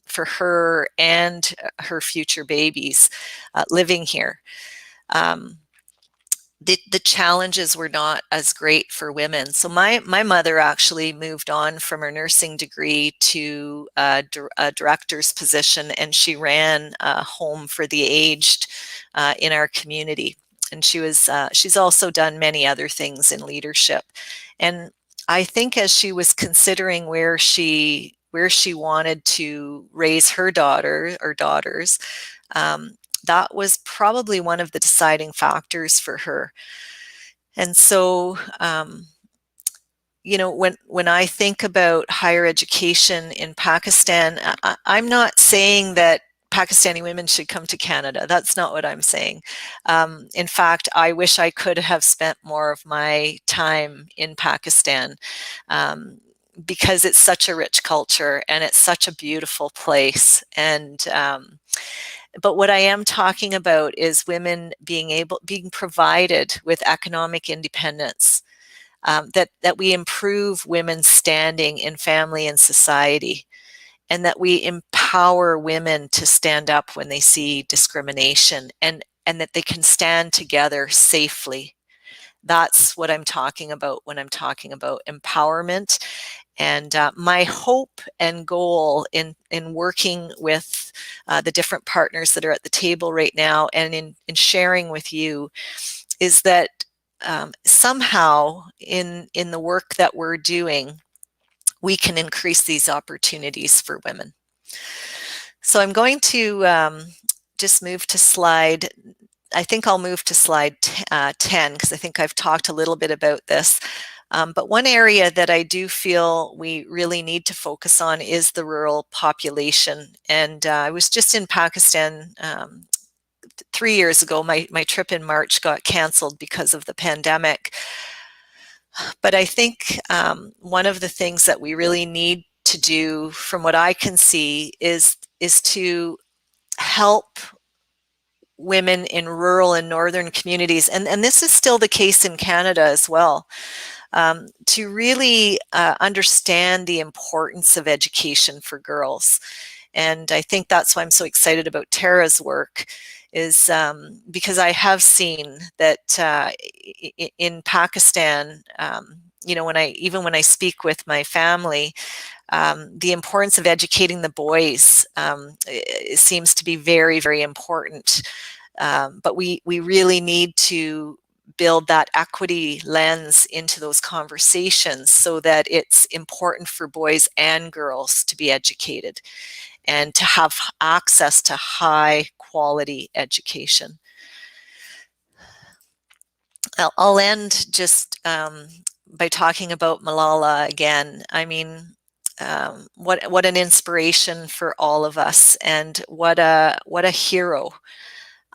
S5: for her and her future babies living here. The challenges were not as great for women. So my mother actually moved on from her nursing degree to a director's position, and she ran a home for the aged in our community. And she's also done many other things in leadership. And I think as she was considering where she wanted to raise her daughter or daughters, that was probably one of the deciding factors for her. And so, you know, when I think about higher education in Pakistan, I'm not saying that Pakistani women should come to Canada. That's not what I'm saying. In fact, I wish I could have spent more of my time in Pakistan, because it's such a rich culture and it's such a beautiful place. And but what I am talking about is women being provided with economic independence, that we improve women's standing in family and society, and that we empower women to stand up when they see discrimination, and that they can stand together safely. That's what I'm talking about when I'm talking about empowerment. And my hope and goal in working with the different partners that are at the table right now and in sharing with you is that somehow in the work that we're doing, we can increase these opportunities for women. So I'm going to just move to slide, I think I'll move to slide 10, because I think I've talked a little bit about this. But one area that I do feel we really need to focus on is the rural population. And I was just in Pakistan 3 years ago. My trip in March got canceled because of the pandemic. But I think one of the things that we really need to do, from what I can see, is to help women in rural and northern communities, and this is still the case in Canada as well, to really understand the importance of education for girls. And I think that's why I'm so excited about Tara's work, is because I have seen that in Pakistan, you know, when I speak with my family, the importance of educating the boys seems to be very, very important. But we really need to build that equity lens into those conversations so that it's important for boys and girls to be educated and to have access to high quality education. I'll end just by talking about Malala again. I mean, what an inspiration for all of us, and what a hero.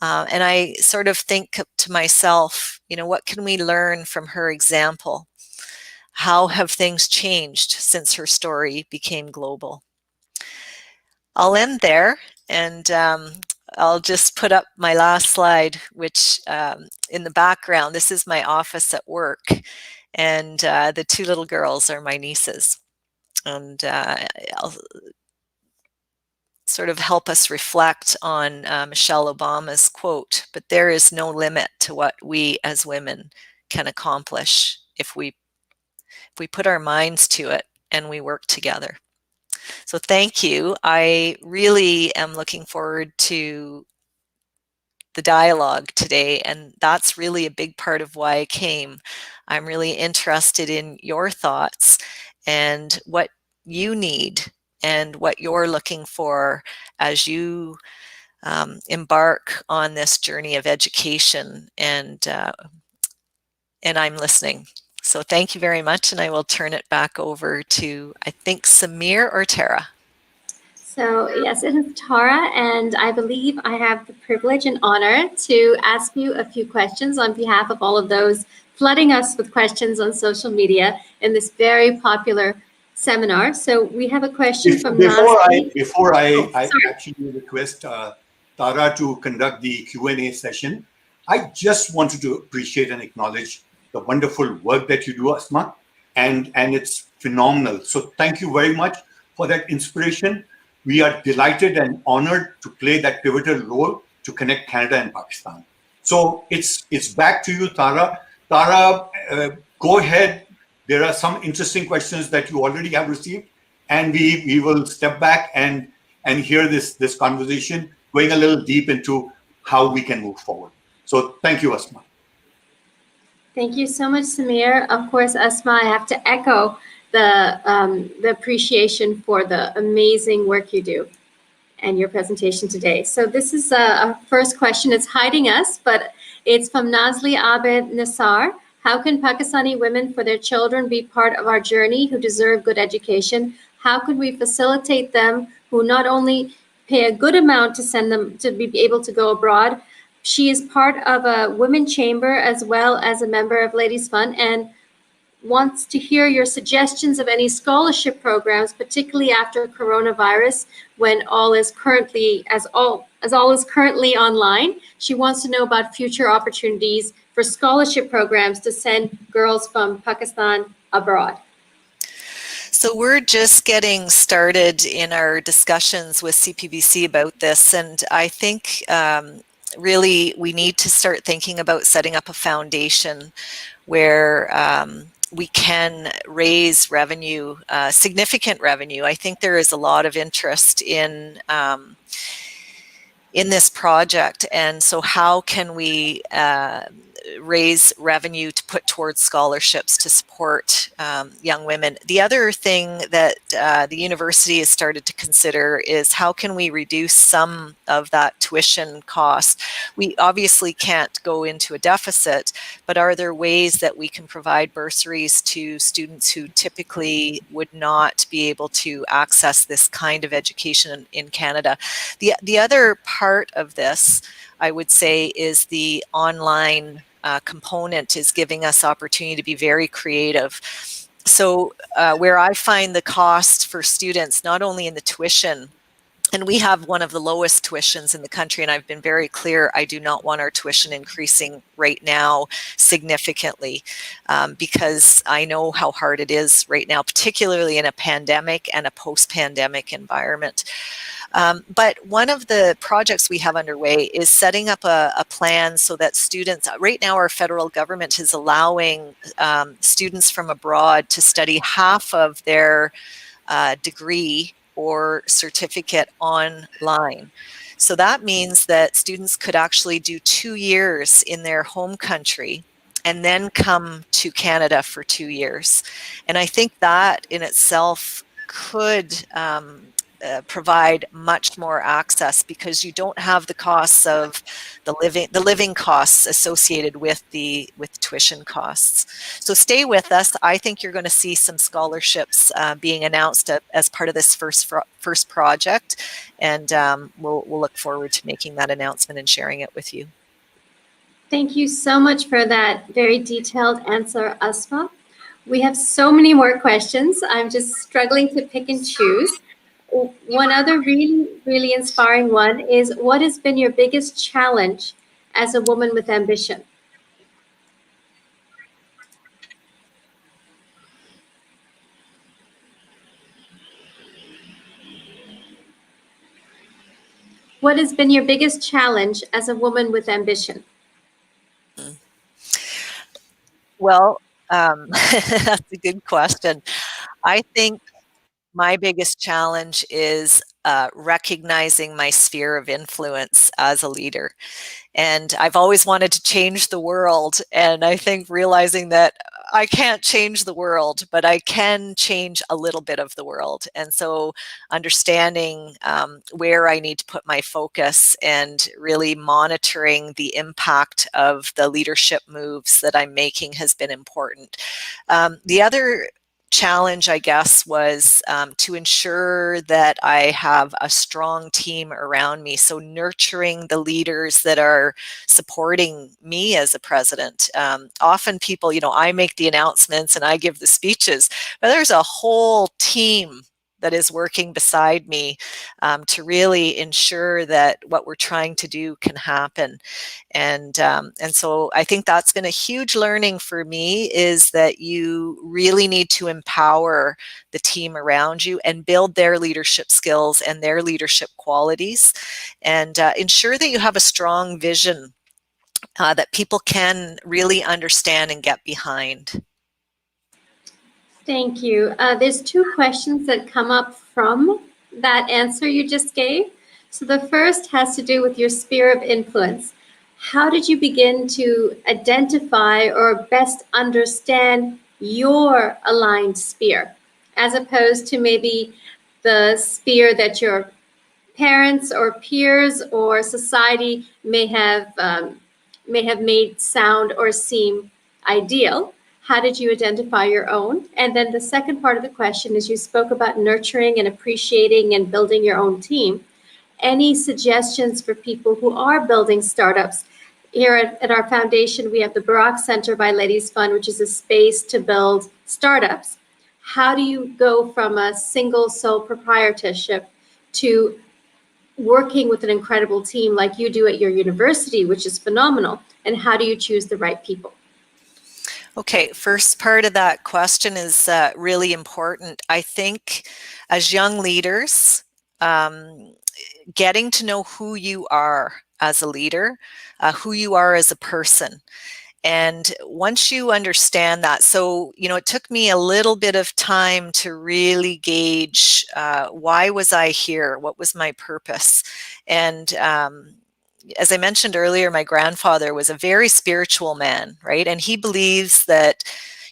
S5: And I sort of think to myself, you know, what can we learn from her example? How have things changed since her story became global? I'll end there, and I'll just put up my last slide, which in the background, this is my office at work, and the two little girls are my nieces. And I'll sort of help us reflect on Michelle Obama's quote, but there is no limit to what we as women can accomplish if we put our minds to it and we work together. So thank you. I really am looking forward to the dialogue today, and that's really a big part of why I came. I'm really interested in your thoughts and what you need and what you're looking for as you embark on this journey of education, and I'm listening. So thank you very much, and I will turn it back over to, I think, Samir or Tara.
S3: So yes, it is Tara, and I believe I have the privilege and honor to ask you a few questions on behalf of all of those flooding us with questions on social media in this very popular seminar. So we have a question from
S2: Before I
S3: sorry.
S2: actually request Tara to conduct the Q&A session, I just wanted to appreciate and acknowledge the wonderful work that you do, Asma, and it's phenomenal. So thank you very much for that inspiration. We are delighted and honored to play that pivotal role to connect Canada and Pakistan. So it's back to you, Tara. Tara, go ahead. There are some interesting questions that you already have received, and we will step back and hear this conversation, going a little deep into how we can move forward. So thank you, Asma.
S3: Thank you so much, Samir. Of course, Asma, I have to echo the appreciation for the amazing work you do and your presentation today. So this is a first question. It's hiding us, but it's from Nazli Abed Nassar. How can Pakistani women for their children be part of our journey who deserve good education? How could we facilitate them who not only pay a good amount to send them to be able to go abroad? She is part of a women chamber as well as a member of Ladies Fund, and wants to hear your suggestions of any scholarship programs, particularly after coronavirus, when all is currently all is currently online. She wants to know about future opportunities for scholarship programs to send girls from Pakistan abroad.
S5: So we're just getting started in our discussions with CPBC about this, and I think really we need to start thinking about setting up a foundation where we can raise revenue, significant revenue. I think there is a lot of interest in this project, and so how can we raise revenue to put towards scholarships to support young women. The other thing that the university has started to consider is how can we reduce some of that tuition cost. We obviously can't go into a deficit, but are there ways that we can provide bursaries to students who typically would not be able to access this kind of education in Canada? The other part of this, I would say, is the online component is giving us opportunity to be very creative. So where I find the cost for students, not only in the tuition, and we have one of the lowest tuitions in the country, and I've been very clear, I do not want our tuition increasing right now significantly because I know how hard it is right now, particularly in a pandemic and a post-pandemic environment. But one of the projects we have underway is setting up a plan so that students, right now our federal government is allowing students from abroad to study half of their degree or certificate online. So that means that students could actually do 2 years in their home country and then come to Canada for 2 years. And I think that in itself could provide much more access because you don't have the costs of the living costs associated with tuition costs. So stay with us. I think you're going to see some scholarships being announced as part of this first project, and we'll look forward to making that announcement and sharing it with you.
S3: Thank you so much for that very detailed answer, Asma. We have so many more questions. I'm just struggling to pick and choose. One other really, really inspiring one is, what has been your biggest challenge as a woman with ambition? What has been your biggest challenge as a woman with ambition?
S5: Well, that's a good question. I think my biggest challenge is recognizing my sphere of influence as a leader. And I've always wanted to change the world. And I think realizing that I can't change the world, but I can change a little bit of the world. And so understanding where I need to put my focus and really monitoring the impact of the leadership moves that I'm making has been important. The other challenge, I guess, was to ensure that I have a strong team around me. So nurturing the leaders that are supporting me as a president. Often people, I make the announcements and I give the speeches, but there's a whole team that is working beside me to really ensure that what we're trying to do can happen. And so I think that's been a huge learning for me, is that you really need to empower the team around you and build their leadership skills and their leadership qualities, and ensure that you have a strong vision that people can really understand and get behind.
S3: Thank you. There's two questions that come up from that answer you just gave. So the first has to do with your sphere of influence. How did you begin to identify or best understand your aligned sphere, as opposed to maybe the sphere that your parents or peers or society may have made sound or seem ideal? How did you identify your own? And then the second part of the question is, you spoke about nurturing and appreciating and building your own team. Any suggestions for people who are building startups? Here at our foundation, we have the Barack Center by Ladies Fund, which is a space to build startups. How do you go from a single sole proprietorship to working with an incredible team like you do at your university, which is phenomenal? And how do you choose the right people?
S5: Okay, first part of that question is really important. I think as young leaders, getting to know who you are as a leader, who you are as a person. And once you understand that, so, it took me a little bit of time to really gauge why was I here? What was my purpose? And as I mentioned earlier, my grandfather was a very spiritual man, right? And he believes that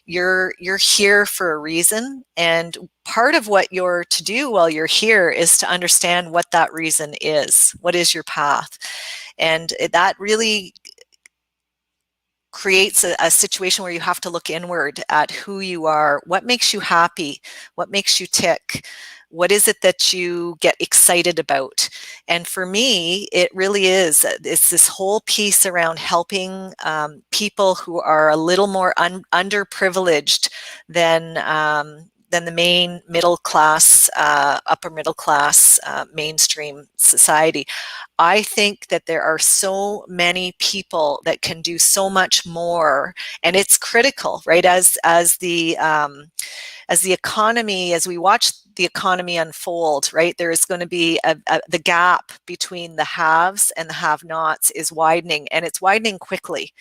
S5: you're here for a reason, and part of what you're to do while you're here is to understand what that reason is. What is your path? And that really creates a situation where you have to look inward at who you are, what makes you happy, what makes you tick, what is it that you get excited about. And for me, it really is, it's this whole piece around helping people who are a little more underprivileged than the main middle class, upper middle class, mainstream society. I think that there are so many people that can do so much more, and it's critical, right? As the economy, as we watch the economy unfold, right, there is going to be the gap between the haves and the have-nots is widening, and it's widening quickly.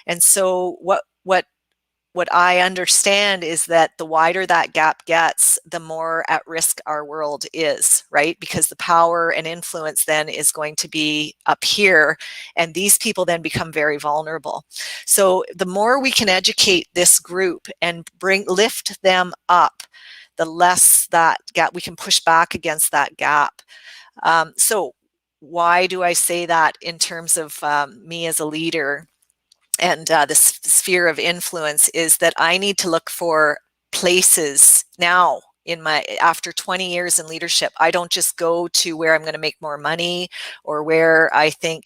S5: And so what I understand is that the wider that gap gets, the more at risk our world is, right? Because the power and influence then is going to be up here, and these people then become very vulnerable. So the more we can educate this group and lift them up, the less that gap, we can push back against that gap. So why do I say that in terms of me as a leader? And this sphere of influence is that I need to look for places now after 20 years in leadership. I don't just go to where I'm going to make more money or where I think,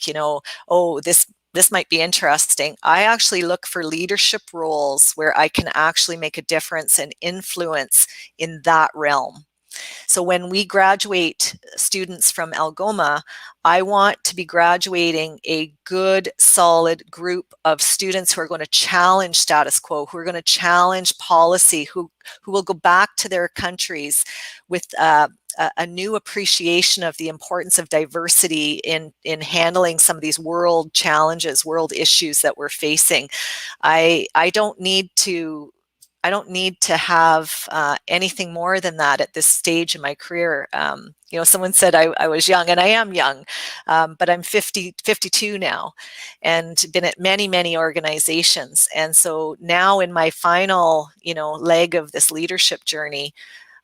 S5: oh, this might be interesting. I actually look for leadership roles where I can actually make a difference and influence in that realm. So when we graduate students from Algoma, I want to be graduating a good, solid group of students who are going to challenge status quo, who are going to challenge policy, who will go back to their countries with a new appreciation of the importance of diversity in handling some of these world challenges, world issues that we're facing. I don't need to have anything more than that at this stage in my career. Someone said I was young, and I am young, but I'm 52 now, and been at many, many organizations. And so now in my final, leg of this leadership journey,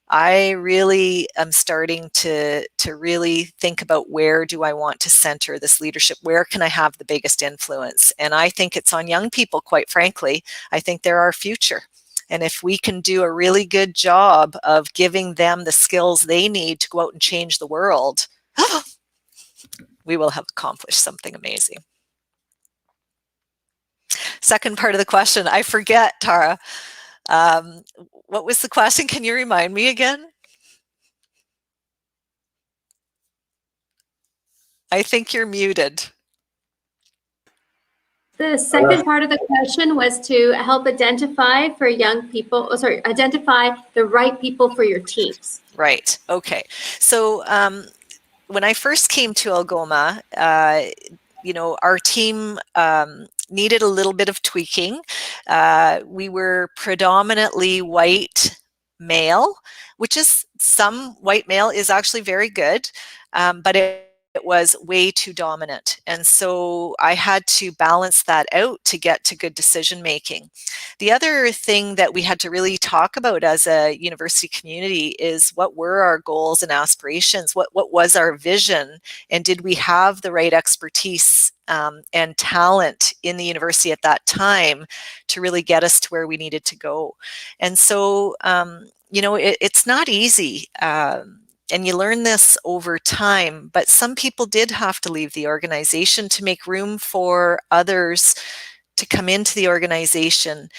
S5: I really am starting to really think about, where do I want to center this leadership? Where can I have the biggest influence? And I think it's on young people, quite frankly. I think they're our future. And if we can do a really good job of giving them the skills they need to go out and change the world, we will have accomplished something amazing. Second part of the question, I forget, Tara. What was the question? Can you remind me again? I think you're muted.
S3: The second part of the question was to help identify for young people, identify the right people for your teams.
S5: Right. Okay. So when I first came to Algoma, our team needed a little bit of tweaking. We were predominantly white male, which is, some white male is actually very good, but it was way too dominant. And so I had to balance that out to get to good decision making. The other thing that we had to really talk about as a university community is, what were our goals and aspirations? What was our vision? And did we have the right expertise and talent in the university at that time to really get us to where we needed to go? And so, it's not easy. And you learn this over time, but some people did have to leave the organization to make room for others to come into the organization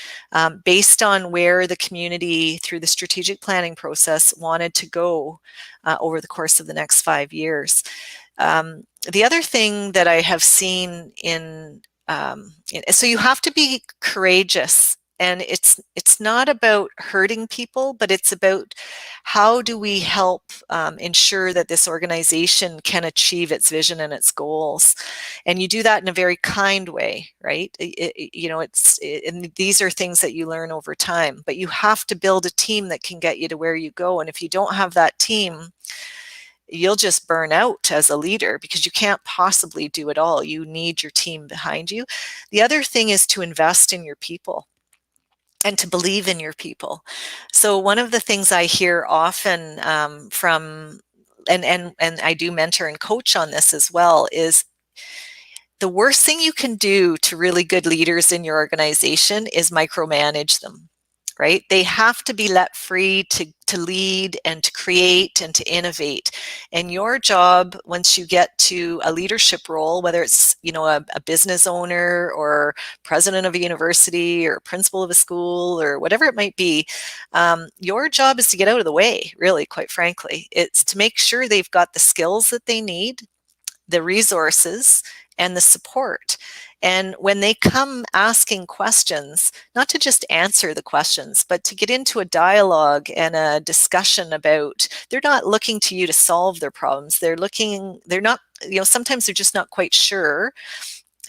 S5: based on where the community, through the strategic planning process, wanted to go over the course of the next 5 years. The other thing that I have seen so you have to be courageous. And it's not about hurting people, but it's about, how do we help ensure that this organization can achieve its vision and its goals? And you do that in a very kind way, right? And these are things that you learn over time, but you have to build a team that can get you to where you go. And if you don't have that team, you'll just burn out as a leader because you can't possibly do it all. You need your team behind you. The other thing is to invest in your people and to believe in your people. So one of the things I hear often from, and I do mentor and coach on this as well, is the worst thing you can do to really good leaders in your organization is micromanage them, right? They have to be let free to lead and to create and to innovate. And your job, once you get to a leadership role, whether it's, you know, a business owner or president of a university or principal of a school or whatever it might be, your job is to get out of the way, really, quite frankly. It's to make sure they've got the skills that they need, the resources, and the support. And when they come asking questions, not to just answer the questions, but to get into a dialogue and a discussion about, they're not looking to you to solve their problems. They're not, you know, sometimes they're just not quite sure.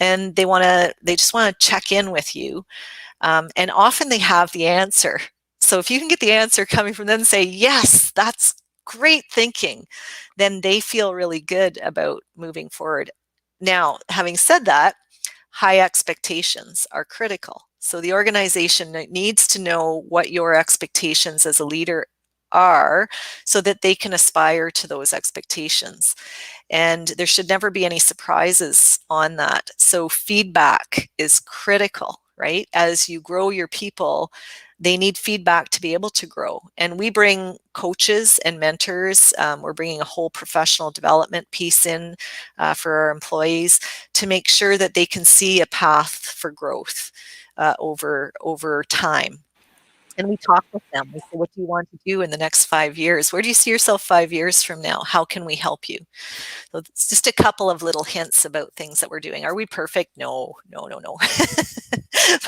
S5: And they just want to check in with you. And often they have the answer. So if you can get the answer coming from them and say, yes, that's great thinking, then they feel really good about moving forward. Now, having said that, high expectations are critical. So the organization needs to know what your expectations as a leader are so that they can aspire to those expectations. And there should never be any surprises on that. So feedback is critical, right? As you grow your people, they need feedback to be able to grow. And we bring coaches and mentors. We're bringing a whole professional development piece in for our employees to make sure that they can see a path for growth over time. And we talk with them. We say, what do you want to do in the next 5 years? Where do you see yourself 5 years from now? How can we help you? So it's just a couple of little hints about things that we're doing. Are we perfect? No.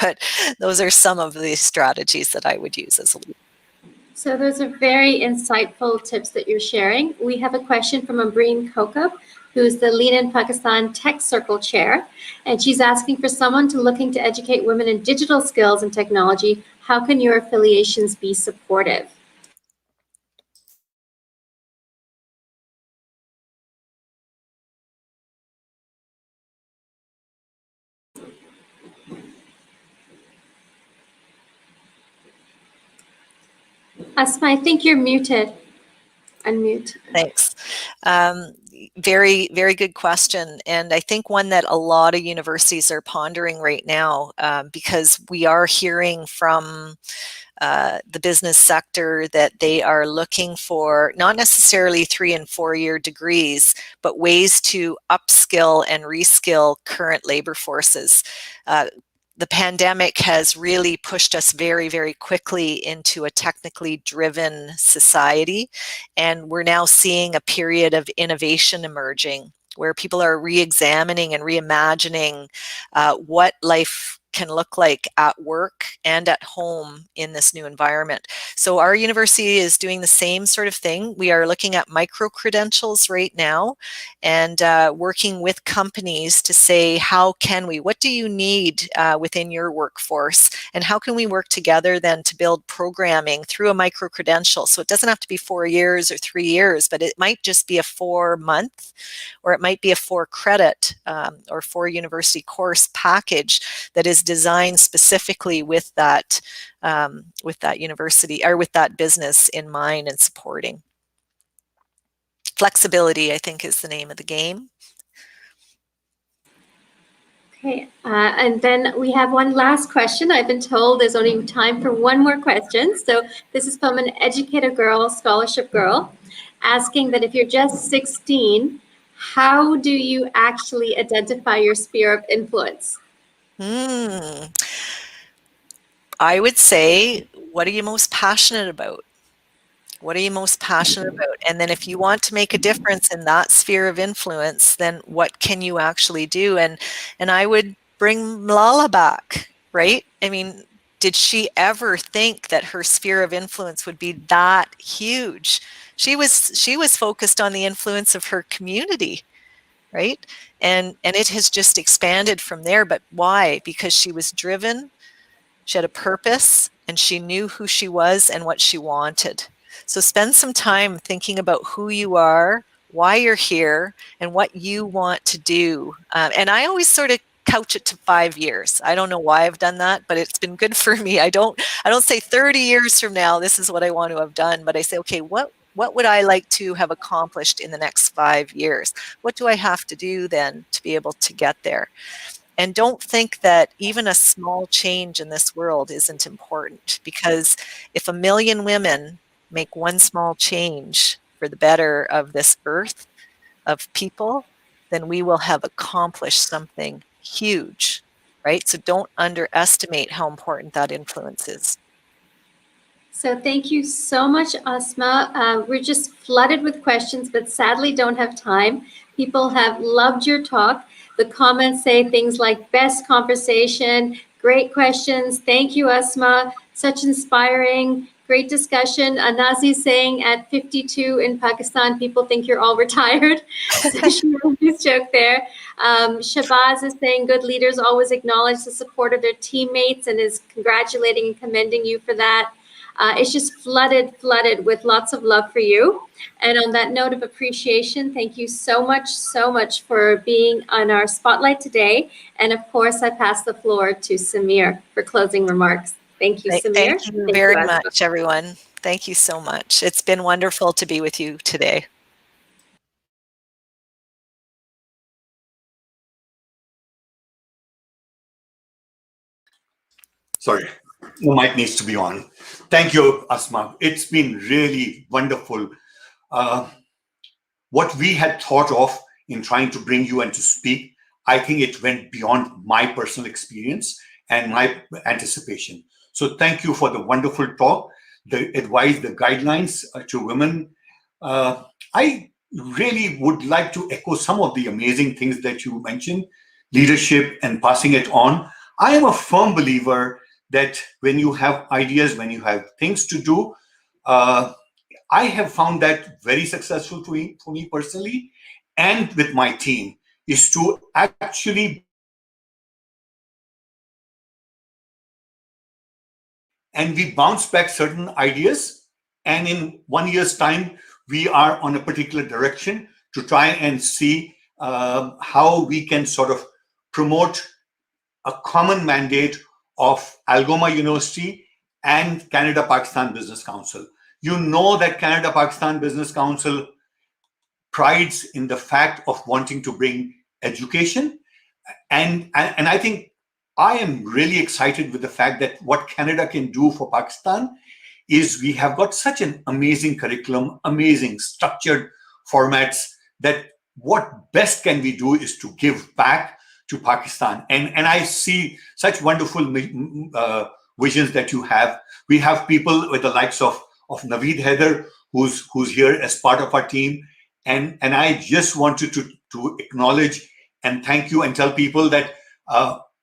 S5: But those are some of the strategies that I would use as a leader.
S3: So those are very insightful tips that you're sharing. We have a question from Ambreen Kokab, who's the Lean in Pakistan Tech Circle Chair, and she's asking for someone looking to educate women in digital skills and technology. How can your affiliations be supportive? Asma, I think you're muted. Unmute.
S5: Thanks. Very, very good question. And I think one that a lot of universities are pondering right now, because we are hearing from the business sector that they are looking for not necessarily 3 and 4 year degrees, but ways to upskill and reskill current labor forces. The pandemic has really pushed us very, very quickly into a technically driven society. And we're now seeing a period of innovation emerging where people are re-examining and reimagining what life can look like at work and at home in this new environment. So our university is doing the same sort of thing. We are looking at micro-credentials right now and working with companies to say, what do you need within your workforce? And how can we work together then to build programming through a micro-credential? So it doesn't have to be 4 years or 3 years, but it might just be a 4-month, or it might be a 4-credit or 4-university course package that is designed specifically with that university or with that business in mind and supporting. Flexibility, I think, is the name of the game.
S3: Okay, and then we have one last question. I've been told there's only time for one more question. So this is from an educator girl, scholarship girl, asking that if you're just 16, how do you actually identify your sphere of influence?
S5: I would say, what are you most passionate about? What are you most passionate about? And then if you want to make a difference in that sphere of influence, then what can you actually do? And I would bring Malala back, right? I mean, did she ever think that her sphere of influence would be that huge? She was focused on the influence of her community, right? And it has just expanded from there. But why? Because she was driven, she had a purpose, and she knew who she was and what she wanted. So spend some time thinking about who you are, why you're here and what you want to do. And I always sort of couch it to 5 years. I don't know why I've done that, but it's been good for me. I don't say 30 years from now, this is what I want to have done, but I say, okay, what would I like to have accomplished in the next 5 years? What do I have to do then to be able to get there? And don't think that even a small change in this world isn't important, because if 1 million women make one small change for the better of this earth, of people, then we will have accomplished something huge, right? So don't underestimate how important that influence is.
S3: So thank you so much, Asma. We're just flooded with questions, but sadly don't have time. People have loved your talk. The comments say things like best conversation, great questions. Thank you, Asma. Such inspiring, great discussion. Nazi saying at 52 in Pakistan, people think you're all retired. So she always joke there. Shabazz is saying good leaders always acknowledge the support of their teammates and is congratulating and commending you for that. It's just flooded with lots of love for you. And on that note of appreciation, thank you so much for being on our spotlight today. And of course, I pass the floor to Samir for closing remarks. Thank you, Samir.
S5: Thank you very much, everyone. Thank you so much. It's been wonderful to be with you today.
S2: Sorry, the mic needs to be on. Thank you, Asma. It's been really wonderful. What we had thought of in trying to bring you and to speak, I think it went beyond my personal experience and my anticipation. So thank you for the wonderful talk, the advice, the guidelines to women. I really would like to echo some of the amazing things that you mentioned, leadership and passing it on. I am a firm believer that when you have ideas, when you have things to do, I have found that very successful for me personally and with my team, is to actually, and we bounce back certain ideas, and in 1 year's time, we are on a particular direction to try and see how we can sort of promote a common mandate of Algoma University and Canada-Pakistan Business Council. You know that Canada-Pakistan Business Council prides in the fact of wanting to bring education. And I think I am really excited with the fact that what Canada can do for Pakistan is we have got such an amazing curriculum, amazing structured formats, that what best can we do is to give back to Pakistan. And I see such wonderful visions that you have. We have people with the likes of Naveed Haider, who's here as part of our team. And I just wanted to acknowledge and thank you and tell people that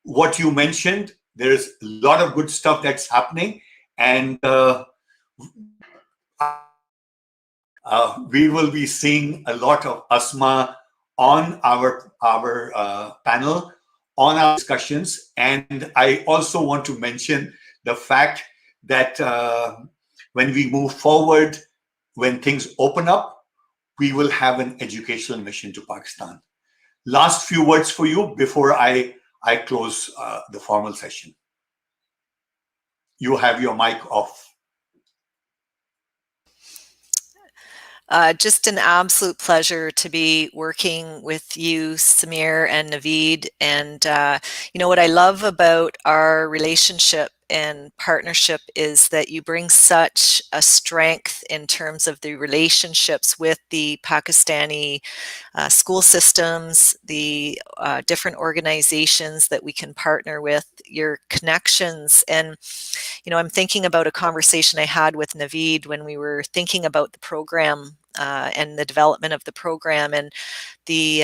S2: what you mentioned, there's a lot of good stuff that's happening. And we will be seeing a lot of Asma on our panel, on our discussions. And I also want to mention the fact that when we move forward, when things open up, we will have an educational mission to Pakistan. Last few words for you before I close the formal session. You have your mic off.
S5: Just an absolute pleasure to be working with you, Samir and Naveed. And you know what I love about our relationship and partnership is that you bring such a strength in terms of the relationships with the Pakistani school systems, the different organizations that we can partner with, your connections. And, you know, I'm thinking about a conversation I had with Naveed when we were thinking about the program and the development of the program, and the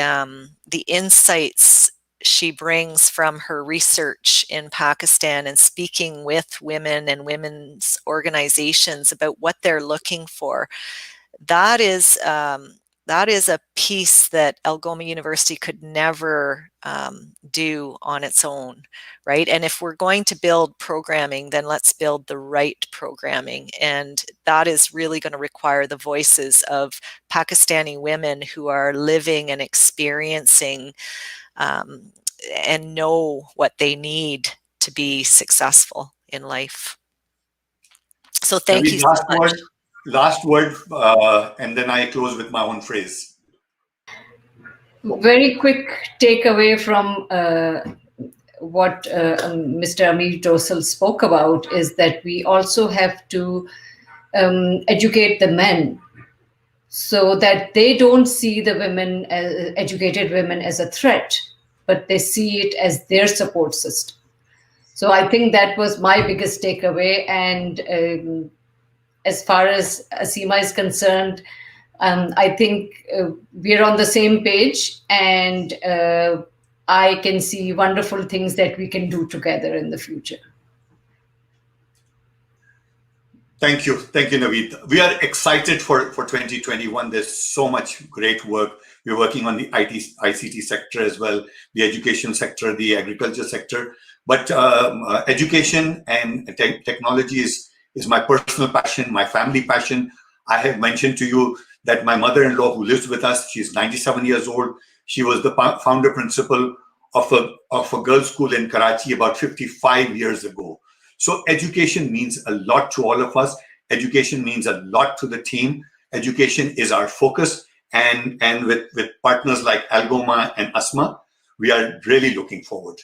S5: insights she brings from her research in Pakistan and speaking with women and women's organizations about what they're looking for. That is that is a piece that Algoma University could never do on its own, right? And if we're going to build programming, then let's build the right programming. And that is really going to require the voices of Pakistani women who are living and experiencing and know what they need to be successful in life. So thank you so much.
S2: Last word, and then I close with my own phrase.
S4: Very quick takeaway from what Mr. Amir Dosal spoke about is that we also have to educate the men so that they don't see the women, educated women, as a threat, but they see it as their support system. So I think that was my biggest takeaway. And as far as Aseema is concerned, I think we're on the same page, and I can see wonderful things that we can do together in the future.
S2: Thank you, Naveed. We are excited for 2021. There's so much great work. We're working on the ICT sector as well, the education sector, the agriculture sector. But education and technology is my personal passion, my family passion. I have mentioned to you that my mother-in-law, who lives with us, she's 97 years old. She was the founder principal of a girls' school in Karachi about 55 years ago. So education means a lot to all of us. Education means a lot to the team. Education is our focus. And with partners like Algoma and Asma, we are really looking forward.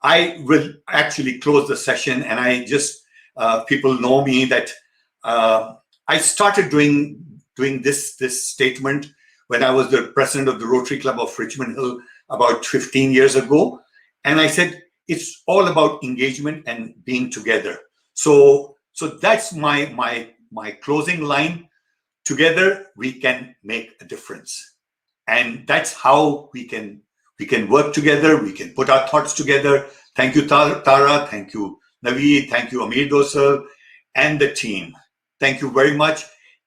S2: I will actually close the session, and I just, people know me that I started doing this statement when I was the president of the Rotary Club of Richmond Hill about 15 years ago. And I said, it's all about engagement and being together. So that's my closing line. Together, we can make a difference. And that's how we can work together. We can put our thoughts together. Thank you, Tara. Thank you, Naveed. Thank you, Amir Dosal, and the team. Thank you very much.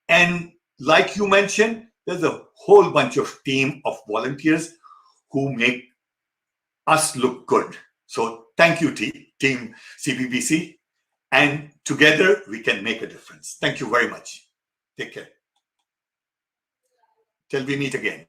S2: And like you mentioned, there's a whole bunch of team of volunteers who make us look good. So thank you, team CPBC. And together we can make a difference. Thank you very much. Take care. Till we meet again.